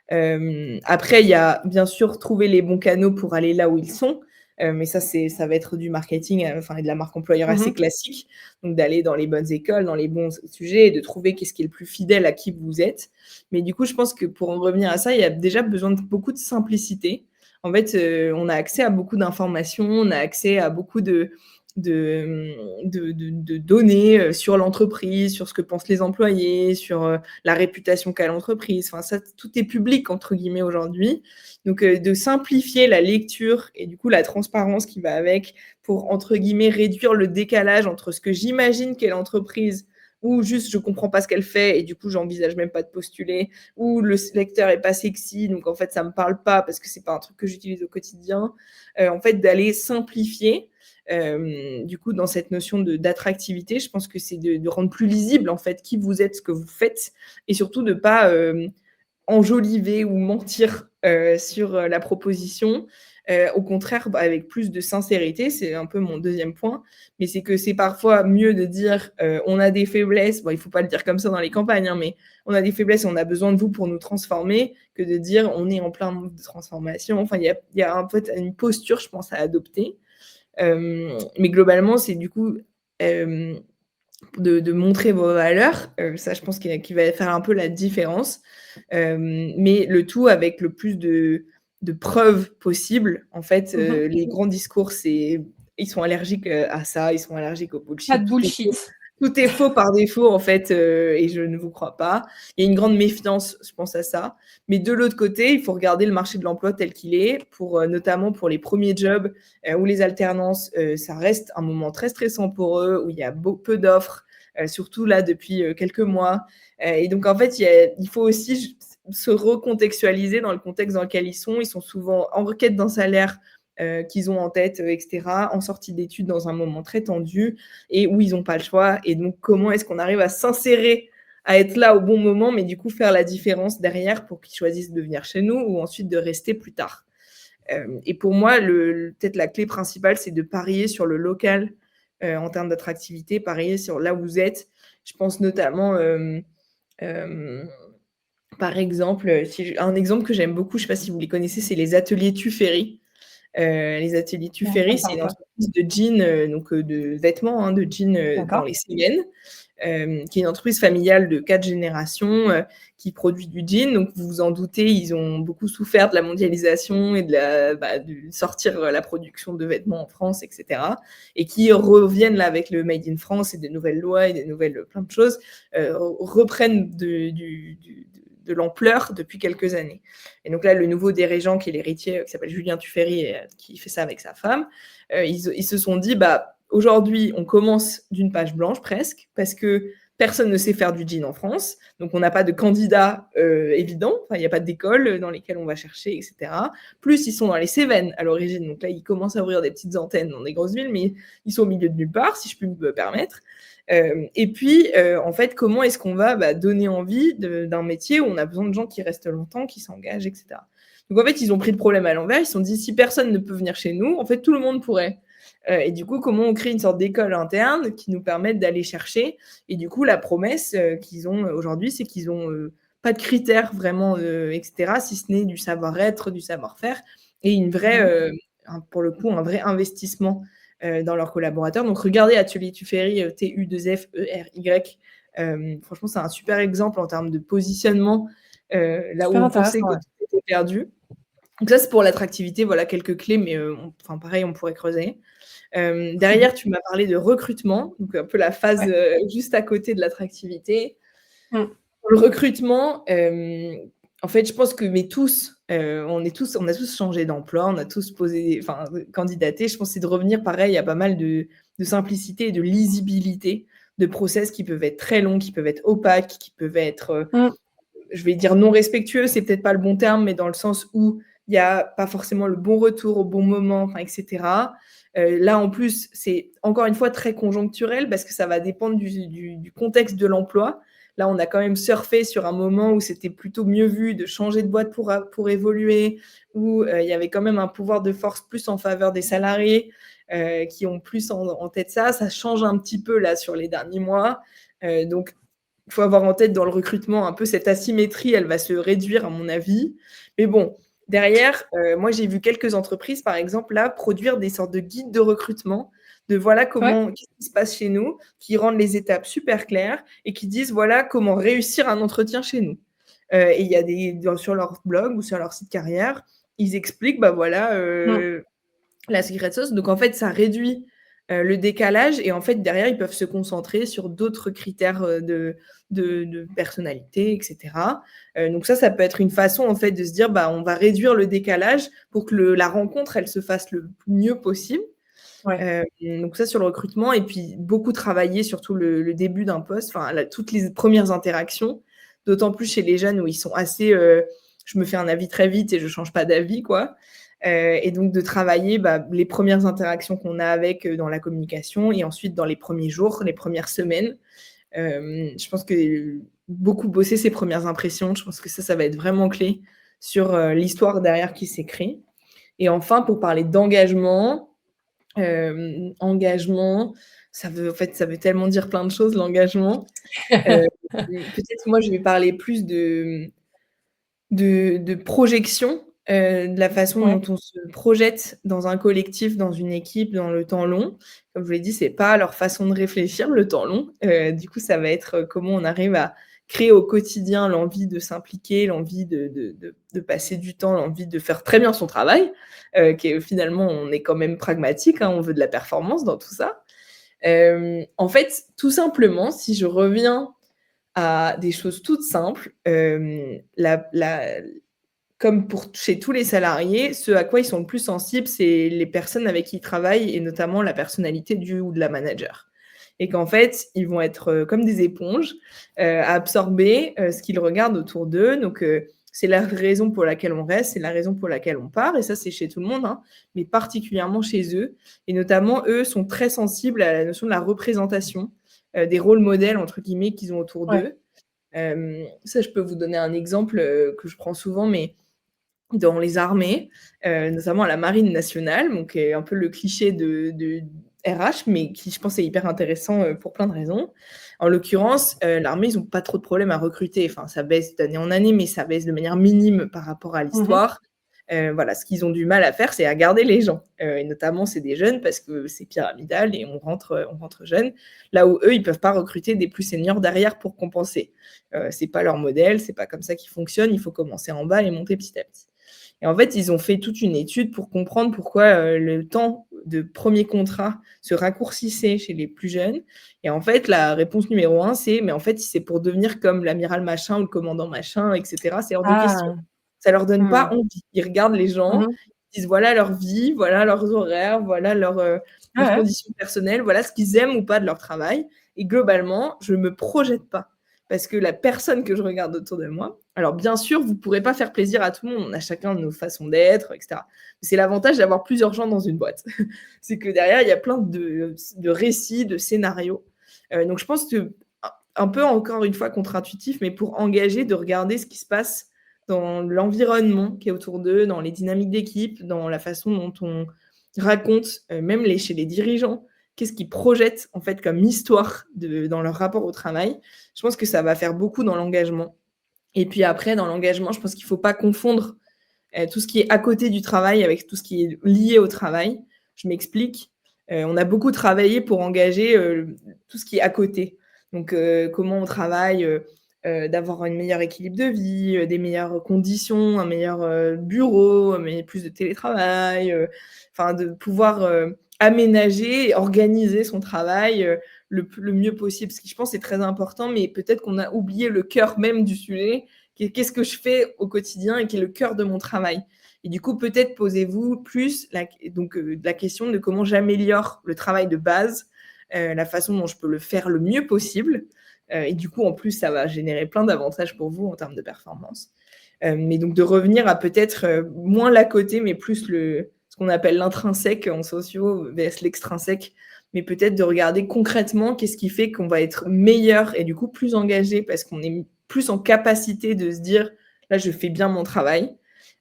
Après, il y a bien sûr trouver les bons canaux pour aller là où ils sont, Mais ça va être du marketing, et de la marque employeur assez Mmh. classique. Donc d'aller dans les bonnes écoles, dans les bons sujets et de trouver qu'est-ce qui est le plus fidèle à qui vous êtes. Mais du coup, je pense que pour en revenir à ça, il y a déjà besoin de beaucoup de simplicité. En fait, on a accès à beaucoup d'informations, on a accès à beaucoup de données, sur l'entreprise, sur ce que pensent les employés, sur, la réputation qu'a l'entreprise. Enfin ça, tout est «public» entre guillemets aujourd'hui. Donc, de simplifier la lecture et du coup la transparence qui va avec pour, entre guillemets, «réduire le décalage» entre ce que j'imagine qu'est l'entreprise ou juste je comprends pas ce qu'elle fait et du coup j'envisage même pas de postuler, ou le lecteur est pas sexy, donc en fait ça me parle pas parce que c'est pas un truc que j'utilise au quotidien. En fait, d'aller simplifier, du coup, dans cette notion d'attractivité, je pense que c'est de rendre plus lisible, en fait, qui vous êtes, ce que vous faites et surtout de pas, enjoliver ou mentir, sur, la proposition. Au contraire, avec plus de sincérité, c'est un peu mon deuxième point, mais c'est que c'est parfois mieux de dire, «On a des faiblesses», bon, il faut pas le dire comme ça dans les campagnes, hein, mais «On a des faiblesses et on a besoin de vous pour nous transformer», que de dire: «On est en plein mode de transformation». Enfin, il y a en fait une posture, je pense, à adopter. Mais globalement, c'est du coup, hem, de montrer vos valeurs, ça je pense qui va faire un peu la différence. Mais le tout avec le plus de preuves possibles. En fait, Mmh. les grands discours, ils sont allergiques, à ça, ils sont allergiques au Pas bullshit, de bullshit. tout est faux par défaut en fait, et je ne vous crois pas. Il y a une grande méfiance, je pense à ça. Mais de l'autre côté, il faut regarder le marché de l'emploi tel qu'il est pour, notamment pour les premiers jobs, ou les alternances, ça reste un moment très stressant pour eux, où il y a peu d'offres, surtout là depuis, quelques mois. Et donc en fait, il faut aussi se recontextualiser dans le contexte dans lequel ils sont. Ils sont souvent en requête d'un salaire, qu'ils ont en tête, et cetera, en sortie d'études dans un moment très tendu et où ils n'ont pas le choix. Et donc, comment est-ce qu'on arrive à s'insérer, à être là au bon moment, mais du coup faire la différence derrière pour qu'ils choisissent de venir chez nous ou ensuite de rester plus tard. Et pour moi, peut-être la clé principale, c'est de parier sur le local, en termes d'attractivité, parier sur là où vous êtes. Je pense notamment, hem, par exemple, un exemple que j'aime beaucoup, je ne sais pas si vous les connaissez, c'est les ateliers Tuffery. Les ateliers Non, ça Tuffery, me c'est parle une pas. entreprise de jeans, donc de vêtements, hein, de jeans, dans D'accord. les Cévennes, qui est une entreprise familiale de 4 générations, qui produit du jean. Donc vous vous en doutez, ils ont beaucoup souffert de la mondialisation et de sortir, la production de vêtements en France et cetera, et qui reviennent là avec le made in France et des nouvelles lois et des nouvelles, plein de choses, reprennent de l'ampleur depuis quelques années. Et donc là, le nouveau dirigeant qui est l'héritier, qui s'appelle Julien Tuffery et qui fait ça avec sa femme, ils se sont dit, bah, aujourd'hui, on commence d'une page blanche presque, parce que personne ne sait faire du jean en France, donc on n'a pas de candidat évident, enfin, il n'y a pas d'école dans lesquelles on va chercher, etc. Plus, ils sont dans les Cévennes à l'origine, donc là, ils commencent à ouvrir des petites antennes dans des grosses villes, mais ils sont au milieu de nulle part, si je puis me permettre. Et puis, en fait, comment est-ce qu'on va donner envie d'un métier où on a besoin de gens qui restent longtemps, qui s'engagent, etc. Donc, en fait, ils ont pris le problème à l'envers. Ils se sont dit, si personne ne peut venir chez nous, en fait, tout le monde pourrait. Et du coup, comment on crée une sorte d'école interne qui nous permette d'aller chercher. Et du coup, la promesse qu'ils ont aujourd'hui, c'est qu'ils n'ont pas de critères vraiment, etc., si ce n'est du savoir-être, du savoir-faire et une vraie, Mmh. pour le coup, un vrai investissement dans leurs collaborateurs. Donc, regardez Atelier Tuffery, Tufery. Franchement, c'est un super exemple en termes de positionnement, là où Super on pensait intéressant, que ouais. tout était perdu. Donc ça, c'est pour l'attractivité, voilà quelques clés, mais enfin pareil, on pourrait creuser. Mmh. Derrière, tu m'as parlé de recrutement, donc un peu la phase, Ouais. juste à côté de l'attractivité. Mmh. Pour le recrutement, en fait, je pense que on a tous changé d'emploi, on a tous candidaté. Je pense que c'est de revenir pareil à pas mal de simplicité et de lisibilité de process qui peuvent être très longs, qui peuvent être opaques, qui peuvent être, Mmh. je vais dire non respectueux, c'est peut-être pas le bon terme, mais dans le sens où il y a pas forcément le bon retour au bon moment, enfin et cetera. Là, en plus, c'est encore une fois très conjoncturel parce que ça va dépendre du contexte de l'emploi. Là, on a quand même surfé sur un moment où c'était plutôt mieux vu de changer de boîte pour évoluer, où, il y avait quand même un pouvoir de force plus en faveur des salariés, qui ont plus en tête ça. Ça change un petit peu là sur les derniers mois. Donc il faut avoir en tête dans le recrutement un peu cette asymétrie, elle va se réduire à mon avis. Mais bon, derrière, moi, j'ai vu quelques entreprises, par exemple, là, produire des sortes de guides de recrutement, de voilà Ouais. qu'est-ce qui se passe chez nous, qui rendent les étapes super claires et qui disent voilà comment réussir un entretien chez nous. Et il y a sur leur blog ou sur leur site carrière, ils expliquent, bah voilà, Mmh. la secret sauce. Donc en fait, ça réduit le décalage et en fait, derrière, ils peuvent se concentrer sur d'autres critères de personnalité, etc. Donc ça peut être une façon en fait de se dire, bah, on va réduire le décalage pour que la rencontre, elle se fasse le mieux possible. Ouais. Donc ça sur le recrutement et puis beaucoup travailler surtout le début d'un poste, enfin toutes les premières interactions, d'autant plus chez les jeunes où ils sont assez, je me fais un avis très vite et je change pas d'avis quoi. Et donc de travailler les premières interactions qu'on a avec dans la communication et ensuite dans les premiers jours, les premières semaines. Je pense que beaucoup bosser ses premières impressions, je pense que ça va être vraiment clé sur l'histoire derrière qui s'écrit. Et enfin, pour parler d'engagement, engagement, ça veut tellement dire plein de choses, l'engagement. Peut-être moi, je vais parler plus de projection, de la façon Ouais. dont on se projette dans un collectif, dans une équipe, dans le temps long. Comme je vous l'ai dit, c'est pas leur façon de réfléchir, le temps long. Du coup, ça va être, comment on arrive à créer au quotidien l'envie de s'impliquer, l'envie de passer du temps, l'envie de faire très bien son travail, qui est finalement, on est quand même pragmatique, hein, on veut de la performance dans tout ça. En fait, tout simplement, si je reviens à des choses toutes simples, comme pour chez tous les salariés, ce à quoi ils sont le plus sensibles, c'est les personnes avec qui ils travaillent et notamment la personnalité du ou de la manager. Et qu'en fait, ils vont être, comme des éponges, à absorber, ce qu'ils regardent autour d'eux. Donc, c'est la raison pour laquelle on reste, c'est la raison pour laquelle on part et ça, c'est chez tout le monde, hein, mais particulièrement chez eux et notamment, eux sont très sensibles à la notion de la représentation, des «rôles modèles» entre guillemets qu'ils ont autour Ouais. d'eux. Ça, je peux vous donner un exemple, que je prends souvent, mais dans les armées, notamment à la marine nationale, donc qui est un peu le cliché de RH, mais qui je pense est hyper intéressant, pour plein de raisons. En l'occurrence, l'armée, ils ont pas trop de problèmes à recruter, enfin ça baisse d'année en année, mais ça baisse de manière minime par rapport à Mmh mh. l'histoire. Voilà, ce qu'ils ont du mal à faire, c'est à garder les gens, et notamment c'est des jeunes parce que c'est pyramidal et on rentre jeune. Là où eux, ils peuvent pas recruter des plus seniors derrière pour compenser. C'est pas leur modèle, c'est pas comme ça qu'ils fonctionnent, il faut commencer en bas et monter petit à petit. Et en fait, ils ont fait toute une étude pour comprendre pourquoi, le temps de premier contrat se raccourcissait chez les plus jeunes et en fait, la réponse numéro un, c'est: «Mais en fait, c'est pour devenir comme l'amiral machin ou le commandant machin et cetera, c'est hors de question». Ah! Ça leur donne pas Mmh. envie. Ils regardent les Mmh gens, mh. ils disent: «Voilà leur vie, voilà leurs horaires, voilà Ouais, leurs ouais. conditions personnelles, voilà ce qu'ils aiment ou pas de leur travail et globalement, je me projette pas». Parce que la personne que je regarde autour de moi alors bien sûr, vous pourrez pas faire plaisir à tout le monde, on a chacun nos façons d'être et cetera. C'est l'avantage d'avoir plusieurs gens dans une boîte. C'est que derrière, il y a plein de récits, de scénarios. Donc je pense que un peu encore une fois contre-intuitif, mais pour engager, de regarder ce qui se passe dans l'environnement qui est autour d'eux, dans les dynamiques d'équipe, dans la façon dont on raconte, même chez les dirigeants, qu'est-ce qu'ils projettent en fait comme histoire dans leur rapport au travail. Je pense que ça va faire beaucoup dans l'engagement. Et puis après, dans l'engagement, je pense qu'il ne faut pas confondre tout ce qui est à côté du travail avec tout ce qui est lié au travail. Je m'explique. On a beaucoup travaillé pour engager tout ce qui est à côté. Donc, comment on travaille, d'avoir un meilleur équilibre de vie, des meilleures conditions, un meilleur bureau, mais plus de télétravail, enfin de pouvoir aménager et organiser son travail le mieux possible. Ce qui, je pense, est très important, mais peut-être qu'on a oublié le cœur même du sujet, qu'est-ce que je fais au quotidien et qui est le cœur de mon travail. Et du coup, peut-être posez-vous plus la question de comment j'améliore le travail de base, la façon dont je peux le faire le mieux possible. Et du coup, en plus, ça va générer plein d'avantages pour vous en termes de performance. Mais donc de revenir à peut-être moins l'à côté, mais plus ce qu'on appelle l'intrinsèque en sociaux vs l'extrinsèque, mais peut-être de regarder concrètement qu'est-ce qui fait qu'on va être meilleur et du coup plus engagé parce qu'on est plus en capacité de se dire là je fais bien mon travail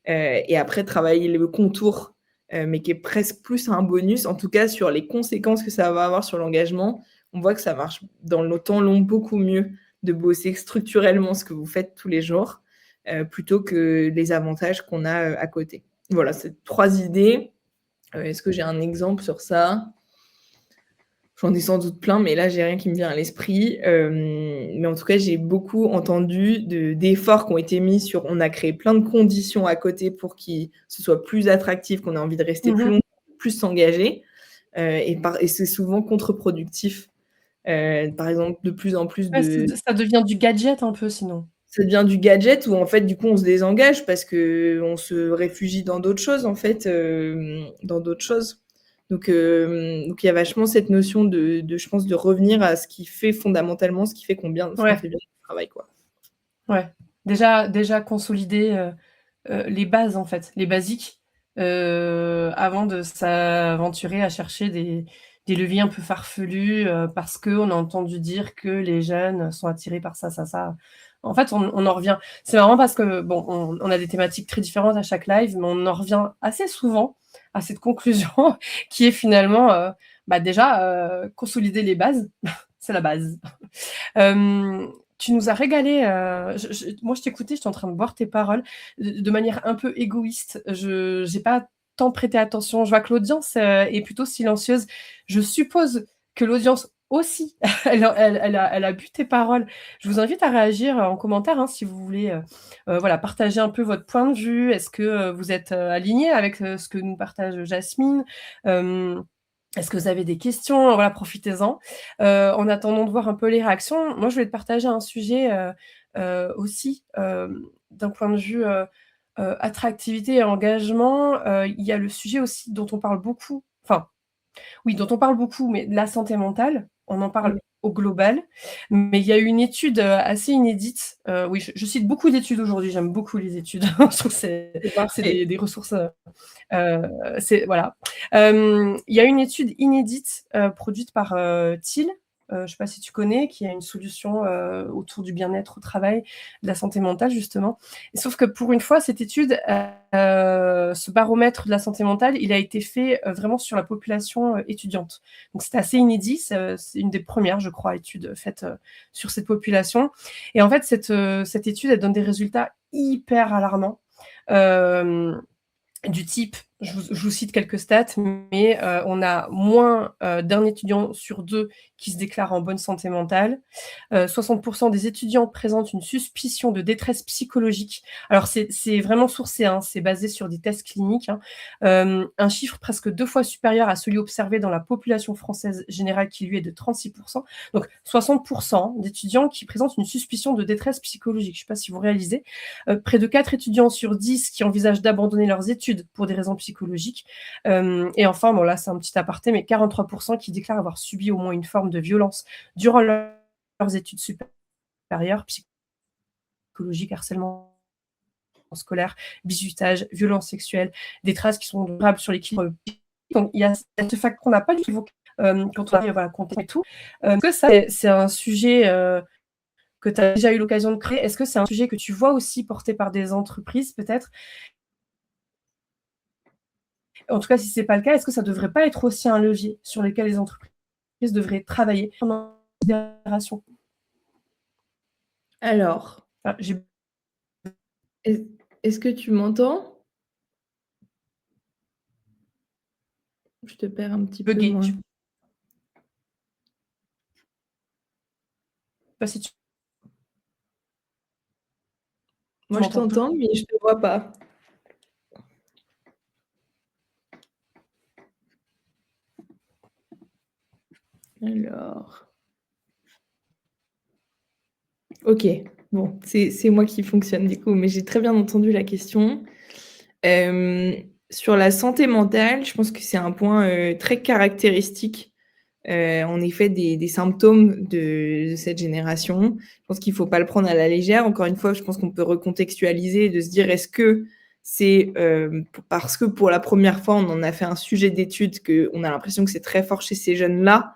et après travailler le contour mais qui est presque plus un bonus en tout cas sur les conséquences que ça va avoir sur l'engagement. On voit que ça marche dans le temps long beaucoup mieux de bosser structurellement ce que vous faites tous les jours plutôt que les avantages qu'on a à côté. Voilà, c'est 3 idées. Est-ce que j'ai un exemple sur ça? J'en ai sans doute plein, mais là, j'ai rien qui me vient à l'esprit. Mais en tout cas, j'ai beaucoup entendu d'efforts qui ont été mis sur on a créé plein de conditions à côté pour que ce soit plus attractif, qu'on ait envie de rester plus longtemps, plus s'engager. Et c'est souvent contre-productif. Par exemple, de plus en plus Ouais, de ça devient du gadget un peu sinon. ça devient du gadget où en fait, du coup, on se désengage parce qu'on se réfugie dans d'autres choses, en fait, dans d'autres choses. Donc il y a vachement cette notion je pense, de revenir à ce qui fait fondamentalement, ce qui fait qu'on fait bien notre travail, quoi. Ouais. Déjà consolider les bases, en fait, les basiques, avant de s'aventurer à chercher des leviers un peu farfelus, parce qu'on a entendu dire que les jeunes sont attirés par ça, ça, ça. En fait, on en revient. C'est marrant parce que, bon, on a des thématiques très différentes à chaque live, mais on en revient assez souvent à cette conclusion qui est finalement, déjà, consolider les bases, c'est la base. Tu nous as régalé. Moi, je t'écoutais, j'étais en train de boire tes paroles de manière un peu égoïste. Je n'ai pas tant prêté attention. Je vois que l'audience est plutôt silencieuse. Je suppose que l'audience aussi, elle a bu tes paroles. Je vous invite à réagir en commentaire si vous voulez voilà, partager un peu votre point de vue. Est-ce que vous êtes aligné avec ce que nous partage Jasmine Est-ce que vous avez des questions? Voilà, profitez-en. En attendant de voir un peu les réactions, moi, je voulais te partager un sujet aussi d'un point de vue attractivité et engagement. Il y a le sujet aussi dont on parle beaucoup, enfin, oui, dont on parle beaucoup, mais de la santé mentale. On en parle au global. Mais il y a eu une étude assez inédite. Oui, je cite beaucoup d'études aujourd'hui. J'aime beaucoup les études. Je trouve que c'est parfait. des ressources. Voilà. Il y a une étude inédite produite par Thiel. Je ne sais pas si tu connais, qui a une solution autour du bien-être au travail, de la santé mentale, justement. Et sauf que pour une fois, cette étude, ce baromètre de la santé mentale, il a été fait vraiment sur la population étudiante. Donc, c'est assez inédit. C'est une des premières, je crois, études faites sur cette population. Et en fait, cette étude, elle donne des résultats hyper alarmants. Du type, je vous cite quelques stats, mais on a moins d'un étudiant sur 2 qui se déclare en bonne santé mentale. 60% des étudiants présentent une suspicion de détresse psychologique. Alors, c'est vraiment sourcé, c'est basé sur des tests cliniques. Un chiffre presque 2 fois supérieur à celui observé dans la population française générale, qui lui est de 36%. Donc, 60% d'étudiants qui présentent une suspicion de détresse psychologique. Je ne sais pas si vous réalisez. Près de 4 étudiants sur 10 qui envisagent d'abandonner leurs études pour des raisons psychologiques. Et enfin, bon là c'est un petit aparté, mais 43% qui déclarent avoir subi au moins une forme de violence durant leurs études supérieures, psychologiques, harcèlement scolaire, bizutage, violence sexuelle, des traces qui sont durables sur l'équilibre. Donc il y a ce facteur qu'on n'a pas du tout évoqué quand on arrive à contexte et tout. Que ça, c'est un sujet que tu as déjà eu l'occasion de créer. Est-ce que c'est un sujet que tu vois aussi porté par des entreprises peut-être? En tout cas, si ce n'est pas le cas, est-ce que ça ne devrait pas être aussi un levier sur lequel les entreprises devraient travailler en considération? Alors, est-ce que tu m'entends? Je te perds un petit peu, moi. Je sais pas si tu Moi, je m'entends. t'entends, mais je te vois pas. Alors. OK, bon, c'est moi qui fonctionne du coup, mais j'ai très bien entendu la question. Sur la santé mentale, je pense que c'est un point, très caractéristique, en effet des symptômes de cette génération. Je pense qu'il faut pas le prendre à la légère. Encore une fois, je pense qu'on peut recontextualiser et de se dire: «Est-ce que c'est, parce que pour la première fois, on en a fait un sujet d'étude qu'on a l'impression que c'est très fort chez ces jeunes-là?»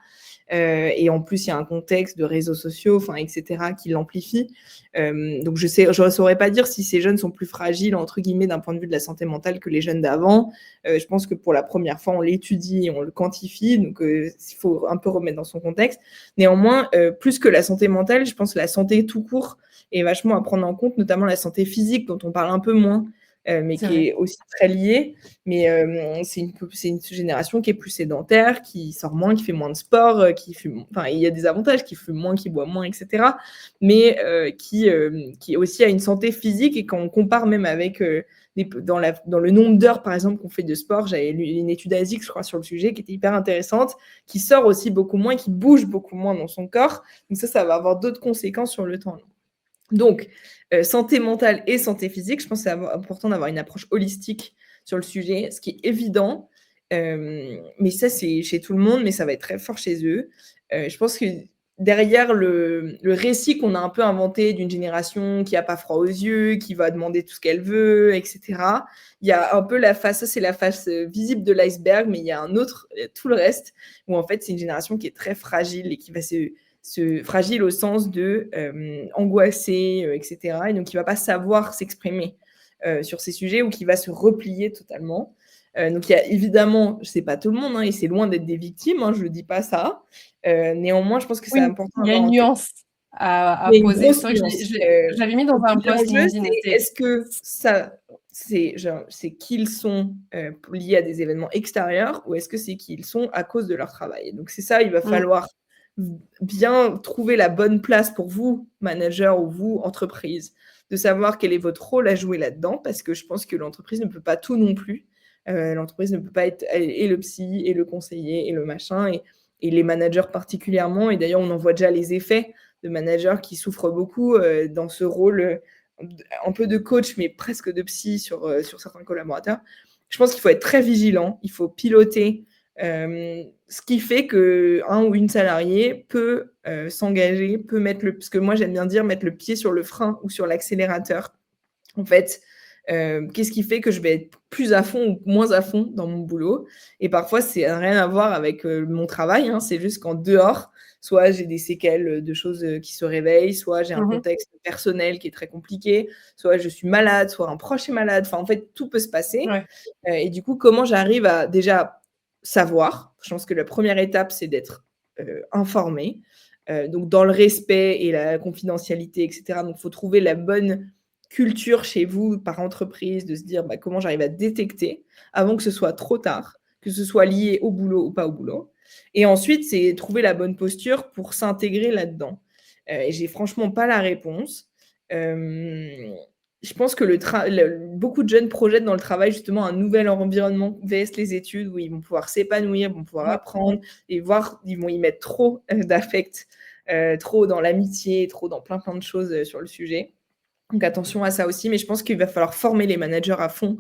Et en plus, il y a un contexte de réseaux sociaux, enfin, et cetera, qui l'amplifie. Donc je ne saurais pas dire si ces jeunes sont plus fragiles, entre guillemets, d'un point de vue de la santé mentale que les jeunes d'avant. Je pense que pour la première fois, on l'étudie et on le quantifie, donc il faut un peu remettre dans son contexte. Néanmoins, plus que la santé mentale, je pense que la santé tout court est vachement à prendre en compte, notamment la santé physique, dont on parle un peu moins, mais C'est qui vrai. est aussi très liée. Mais c'est une génération qui est plus sédentaire, qui sort moins, qui fait moins de sport, qui fume. Enfin, il y a des avantages, qui fume moins, qui boit moins, etc. Mais qui aussi a une santé physique. Et quand on compare même avec dans le nombre d'heures, par exemple, qu'on fait de sport, j'avais lu une étude ASIC, je crois, sur le sujet, qui était hyper intéressante, qui sort aussi beaucoup moins, qui bouge beaucoup moins dans son corps. Donc ça va avoir d'autres conséquences sur le temps long. Donc, santé mentale et santé physique, je pense que c'est important d'avoir une approche holistique sur le sujet, ce qui est évident, mais ça, c'est chez tout le monde, mais ça va être très fort chez eux. Je pense que derrière le récit qu'on a un peu inventé d'une génération qui n'a pas froid aux yeux, qui va demander tout ce qu'elle veut, etc., il y a un peu la face, ça c'est la face visible de l'iceberg, mais il y a tout le reste, où en fait c'est une génération qui est très fragile et qui va fragile au sens de angoissé, etc. Et donc, qui ne va pas savoir s'exprimer sur ces sujets, ou qui va se replier totalement. Donc, il y a évidemment, ce n'est pas tout le monde, hein, et c'est loin d'être des victimes, hein, je ne dis pas ça. Néanmoins, je pense que c'est Oui, important il y a d'avoir une en tête. nuance à Il y a une poser. C'est grosse vrai que nuance. je l'avais mis dans un post L'enjeu, LinkedIn. c'est est-ce que ça, c'est qu'ils sont liés à des événements extérieurs, ou est-ce que c'est qu'ils sont à cause de leur travail. Donc, c'est ça, il va falloir bien trouver la bonne place pour vous, manager, ou vous, entreprise, de savoir quel est votre rôle à jouer là-dedans, parce que je pense que l'entreprise ne peut pas tout non plus. L'entreprise ne peut pas être et le psy, et le conseiller, et le machin, et les managers particulièrement. Et d'ailleurs, on en voit déjà les effets de managers qui souffrent beaucoup dans ce rôle un peu de coach, mais presque de psy sur certains collaborateurs. Je pense qu'il faut être très vigilant, il faut piloter, ce qui fait qu'un ou une salariée peut s'engager, peut parce que moi j'aime bien dire mettre le pied sur le frein ou sur l'accélérateur. En fait, qu'est-ce qui fait que je vais être plus à fond ou moins à fond dans mon boulot? Et parfois, c'est rien à voir avec mon travail, hein, c'est juste qu'en dehors, soit j'ai des séquelles de choses qui se réveillent, soit j'ai un contexte personnel qui est très compliqué, soit je suis malade, soit un proche est malade. Enfin, en fait, tout peut se passer. Ouais. Et du coup, comment j'arrive à déjà savoir? Je pense que la première étape, c'est d'être informée, donc dans le respect et la confidentialité, etc. Donc, il faut trouver la bonne culture chez vous, par entreprise, de se dire comment j'arrive à détecter avant que ce soit trop tard, que ce soit lié au boulot ou pas au boulot. Et ensuite, c'est trouver la bonne posture pour s'intégrer là-dedans. Et j'ai franchement pas la réponse. Je pense que beaucoup de jeunes projettent dans le travail justement un nouvel environnement vs les études, où ils vont pouvoir s'épanouir, vont pouvoir apprendre, et voir, ils vont y mettre trop d'affect, trop dans l'amitié, trop dans plein de choses sur le sujet. Donc attention à ça aussi, mais je pense qu'il va falloir former les managers à fond,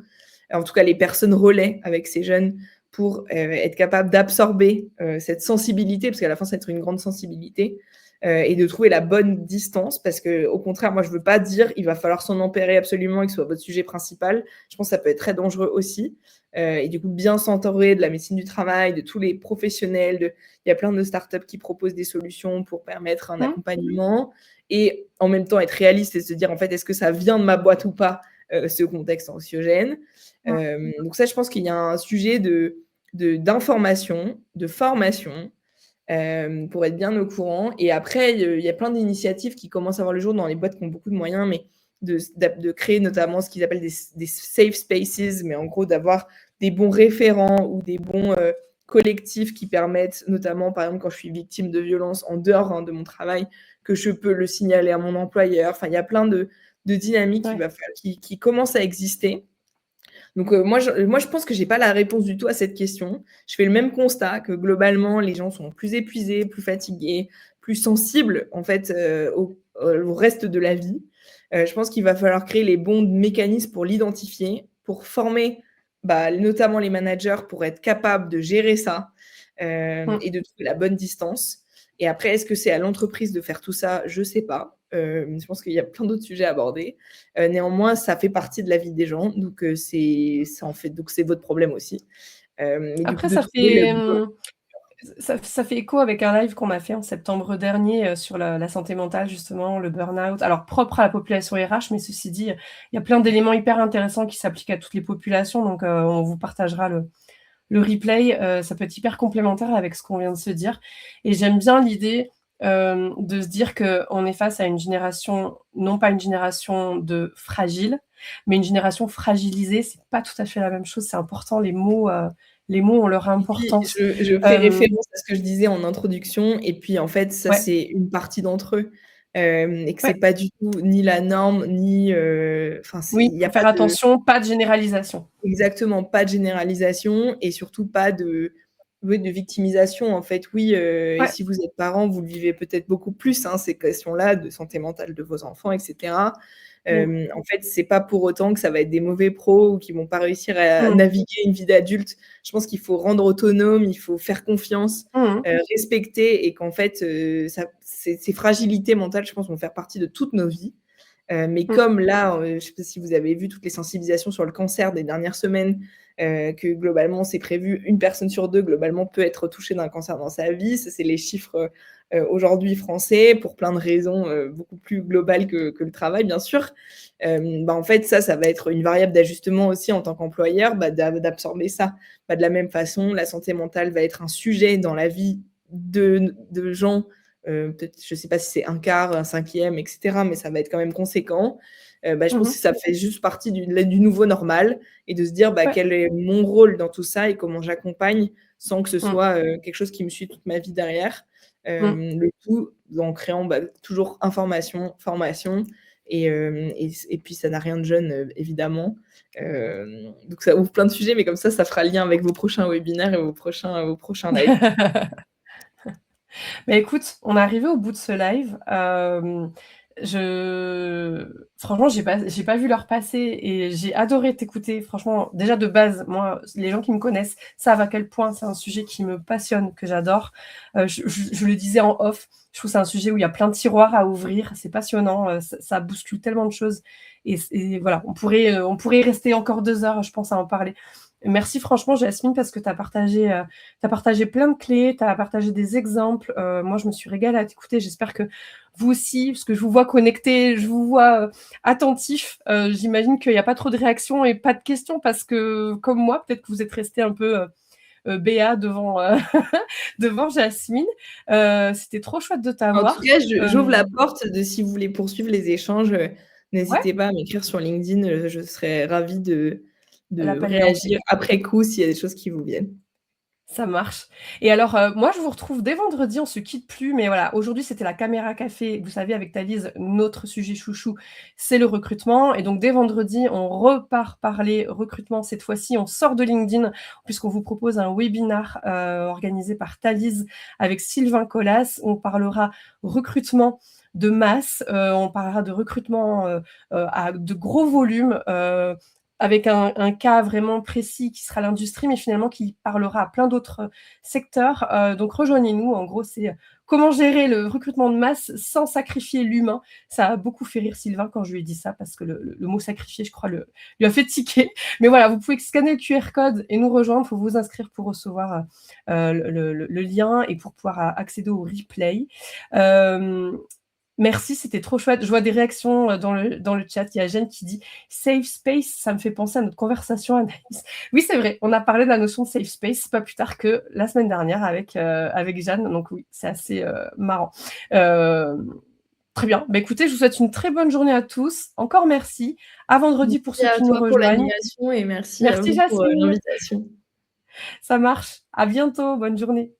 en tout cas les personnes relais avec ces jeunes, pour être capable d'absorber cette sensibilité, parce qu'à la fin, ça va être une grande sensibilité, et de trouver la bonne distance, parce qu'au contraire, moi, je ne veux pas dire il va falloir s'en emparer absolument et que ce soit votre sujet principal. Je pense que ça peut être très dangereux aussi. Et du coup, bien s'entourer de la médecine du travail, de tous les professionnels. Il y a plein de startups qui proposent des solutions pour permettre un accompagnement, et en même temps être réaliste et se dire, en fait, est-ce que ça vient de ma boîte ou pas, ce contexte anxiogène. Donc ça, je pense qu'il y a un sujet d'information, de formation, pour être bien au courant. Et après, il y a plein d'initiatives qui commencent à voir le jour dans les boîtes qui ont beaucoup de moyens, mais de créer notamment ce qu'ils appellent des safe spaces, mais en gros d'avoir des bons référents ou des bons collectifs qui permettent, notamment par exemple quand je suis victime de violence en dehors de mon travail, que je peux le signaler à mon employeur. Enfin, il y a plein de dynamiques qui commencent à exister. Donc moi, je pense que j'ai pas la réponse du tout à cette question. Je fais le même constat, que globalement, les gens sont plus épuisés, plus fatigués, plus sensibles en fait au reste de la vie. Je pense qu'il va falloir créer les bons mécanismes pour l'identifier, pour former notamment les managers pour être capables de gérer ça, et de trouver la bonne distance. Et après, est-ce que c'est à l'entreprise de faire tout ça? Je ne sais pas. Je pense qu'il y a plein d'autres sujets à aborder. Néanmoins, ça fait partie de la vie des gens. Donc, c'est votre problème aussi. Après, ça fait écho avec un live qu'on a fait en septembre dernier sur la santé mentale, justement, le burn-out. Alors, propre à la population RH, mais ceci dit, il y a plein d'éléments hyper intéressants qui s'appliquent à toutes les populations. Donc, on vous partagera le replay. Ça peut être hyper complémentaire avec ce qu'on vient de se dire. Et j'aime bien l'idée de se dire qu'on est face à une génération, non pas une génération de fragiles, mais une génération fragilisée. C'est pas tout à fait la même chose. C'est important, les mots ont leur Et puis, importance. je fais référence à ce que je disais en introduction et puis, en fait, ça, Ouais, c'est une partie d'entre eux, et que c'est ouais, pas du tout ni la norme, ni, enfin, c'est oui, il y a faut pas faire de attention, pas de généralisation. exactement, pas de généralisation et surtout pas de oui, de victimisation, en fait. Oui, et Ouais, si vous êtes parent, vous le vivez peut-être beaucoup plus, hein, ces questions-là de santé mentale de vos enfants et cetera. mmh, En fait, c'est pas pour autant que ça va être des mauvais pros ou qu'ils vont pas réussir à mmh, naviguer une vie d'adulte. Je pense qu'il faut rendre autonome, il faut faire confiance, mmh respecter et qu'en fait, ça ces fragilités mentales, je pense, vont faire partie de toutes nos vies. Mais mmh, comme là, je ne sais pas si vous avez vu toutes les sensibilisations sur le cancer des dernières semaines, que globalement, c'est prévu, une personne sur 2, globalement, peut être touchée d'un cancer dans sa vie. Ça, c'est les chiffres, aujourd'hui français, pour plein de raisons, beaucoup plus globales que le travail, bien sûr. Bah, en fait, ça va être une variable d'ajustement aussi en tant qu'employeur, bah, d'absorber ça. Bah, de la même façon, la santé mentale va être un sujet dans la vie de gens, peut-être, je ne sais pas si c'est un quart, un cinquième, et cetera, mais ça va être quand même conséquent. Bah, je pense mmh que ça fait juste partie du nouveau normal et de se dire, bah, ouais, quel est mon rôle dans tout ça et comment j'accompagne sans que ce mmh, soit, quelque chose qui me suit toute ma vie derrière. mmh. Le tout en créant, bah, toujours information, formation et puis ça n'a rien de jeune, évidemment. Donc ça ouvre plein de sujets, mais comme ça fera lien avec vos prochains webinaires et vos prochains lives. Bah, écoute, on est arrivé au bout de ce live. Franchement, j'ai pas vu l'heure passer et j'ai adoré t'écouter. Franchement, déjà de base, moi, les gens qui me connaissent savent à quel point c'est un sujet qui me passionne, que j'adore. Je le disais en off, je trouve que c'est un sujet où il y a plein de tiroirs à ouvrir. C'est passionnant, ça bouscule tellement de choses et voilà, on pourrait y rester encore 2 heures, je pense, à en parler. Merci franchement Jasmine parce que tu as partagé plein de clés, tu as partagé des exemples. Moi, je me suis régalée à t'écouter. J'espère que vous aussi, parce que je vous vois connectés, je vous vois attentifs. J'imagine qu'il n'y a pas trop de réactions et pas de questions parce que, comme moi, peut-être que vous êtes restés un peu béat devant, devant Jasmine. C'était trop chouette de En tout t'avoir. cas, j'ouvre la porte de si vous voulez poursuivre les échanges, Ouais, n'hésitez pas à m'écrire sur LinkedIn, je serais ravie de l'appel est lancé. réagir après coup s'il y a des choses qui vous viennent. Ça marche. Et alors, moi, je vous retrouve dès vendredi, on se quitte plus, mais voilà, aujourd'hui, c'était la caméra café. Vous savez, avec Thalise, notre sujet chouchou, c'est le recrutement. Et donc, dès vendredi, on repart parler recrutement. Cette fois-ci, on sort de LinkedIn, puisqu'on vous propose un webinar organisé par Thalise avec Sylvain Collas. On parlera recrutement de masse, on parlera de recrutement à de gros volumes. Avec un cas vraiment précis qui sera l'industrie, mais finalement qui parlera à plein d'autres secteurs. Donc rejoignez-nous. En gros, c'est comment gérer le recrutement de masse sans sacrifier l'humain. Ça a beaucoup fait rire Sylvain quand je lui ai dit ça, parce que le mot sacrifier, je crois, lui a fait tiquer. Mais voilà, vous pouvez scanner le QR code et nous rejoindre. Il faut vous inscrire pour recevoir le lien et pour pouvoir accéder au replay. Euh, Merci, c'était trop chouette. Je vois des réactions dans le chat. Il y a Jeanne qui dit safe space, ça me fait penser à notre conversation, Anaïs. Oui, c'est vrai, on a parlé de la notion de safe space pas plus tard que la semaine dernière avec Jeanne. Donc oui, c'est assez marrant. Euh, Très bien. Bah, écoutez, je vous souhaite une très bonne journée à tous. Encore merci. À vendredi pour Merci ceux à qui nous toi pour rejoignent. l'animation et merci à Merci vous pour, Jasmine. l'invitation. Ça marche. À bientôt. Bonne journée.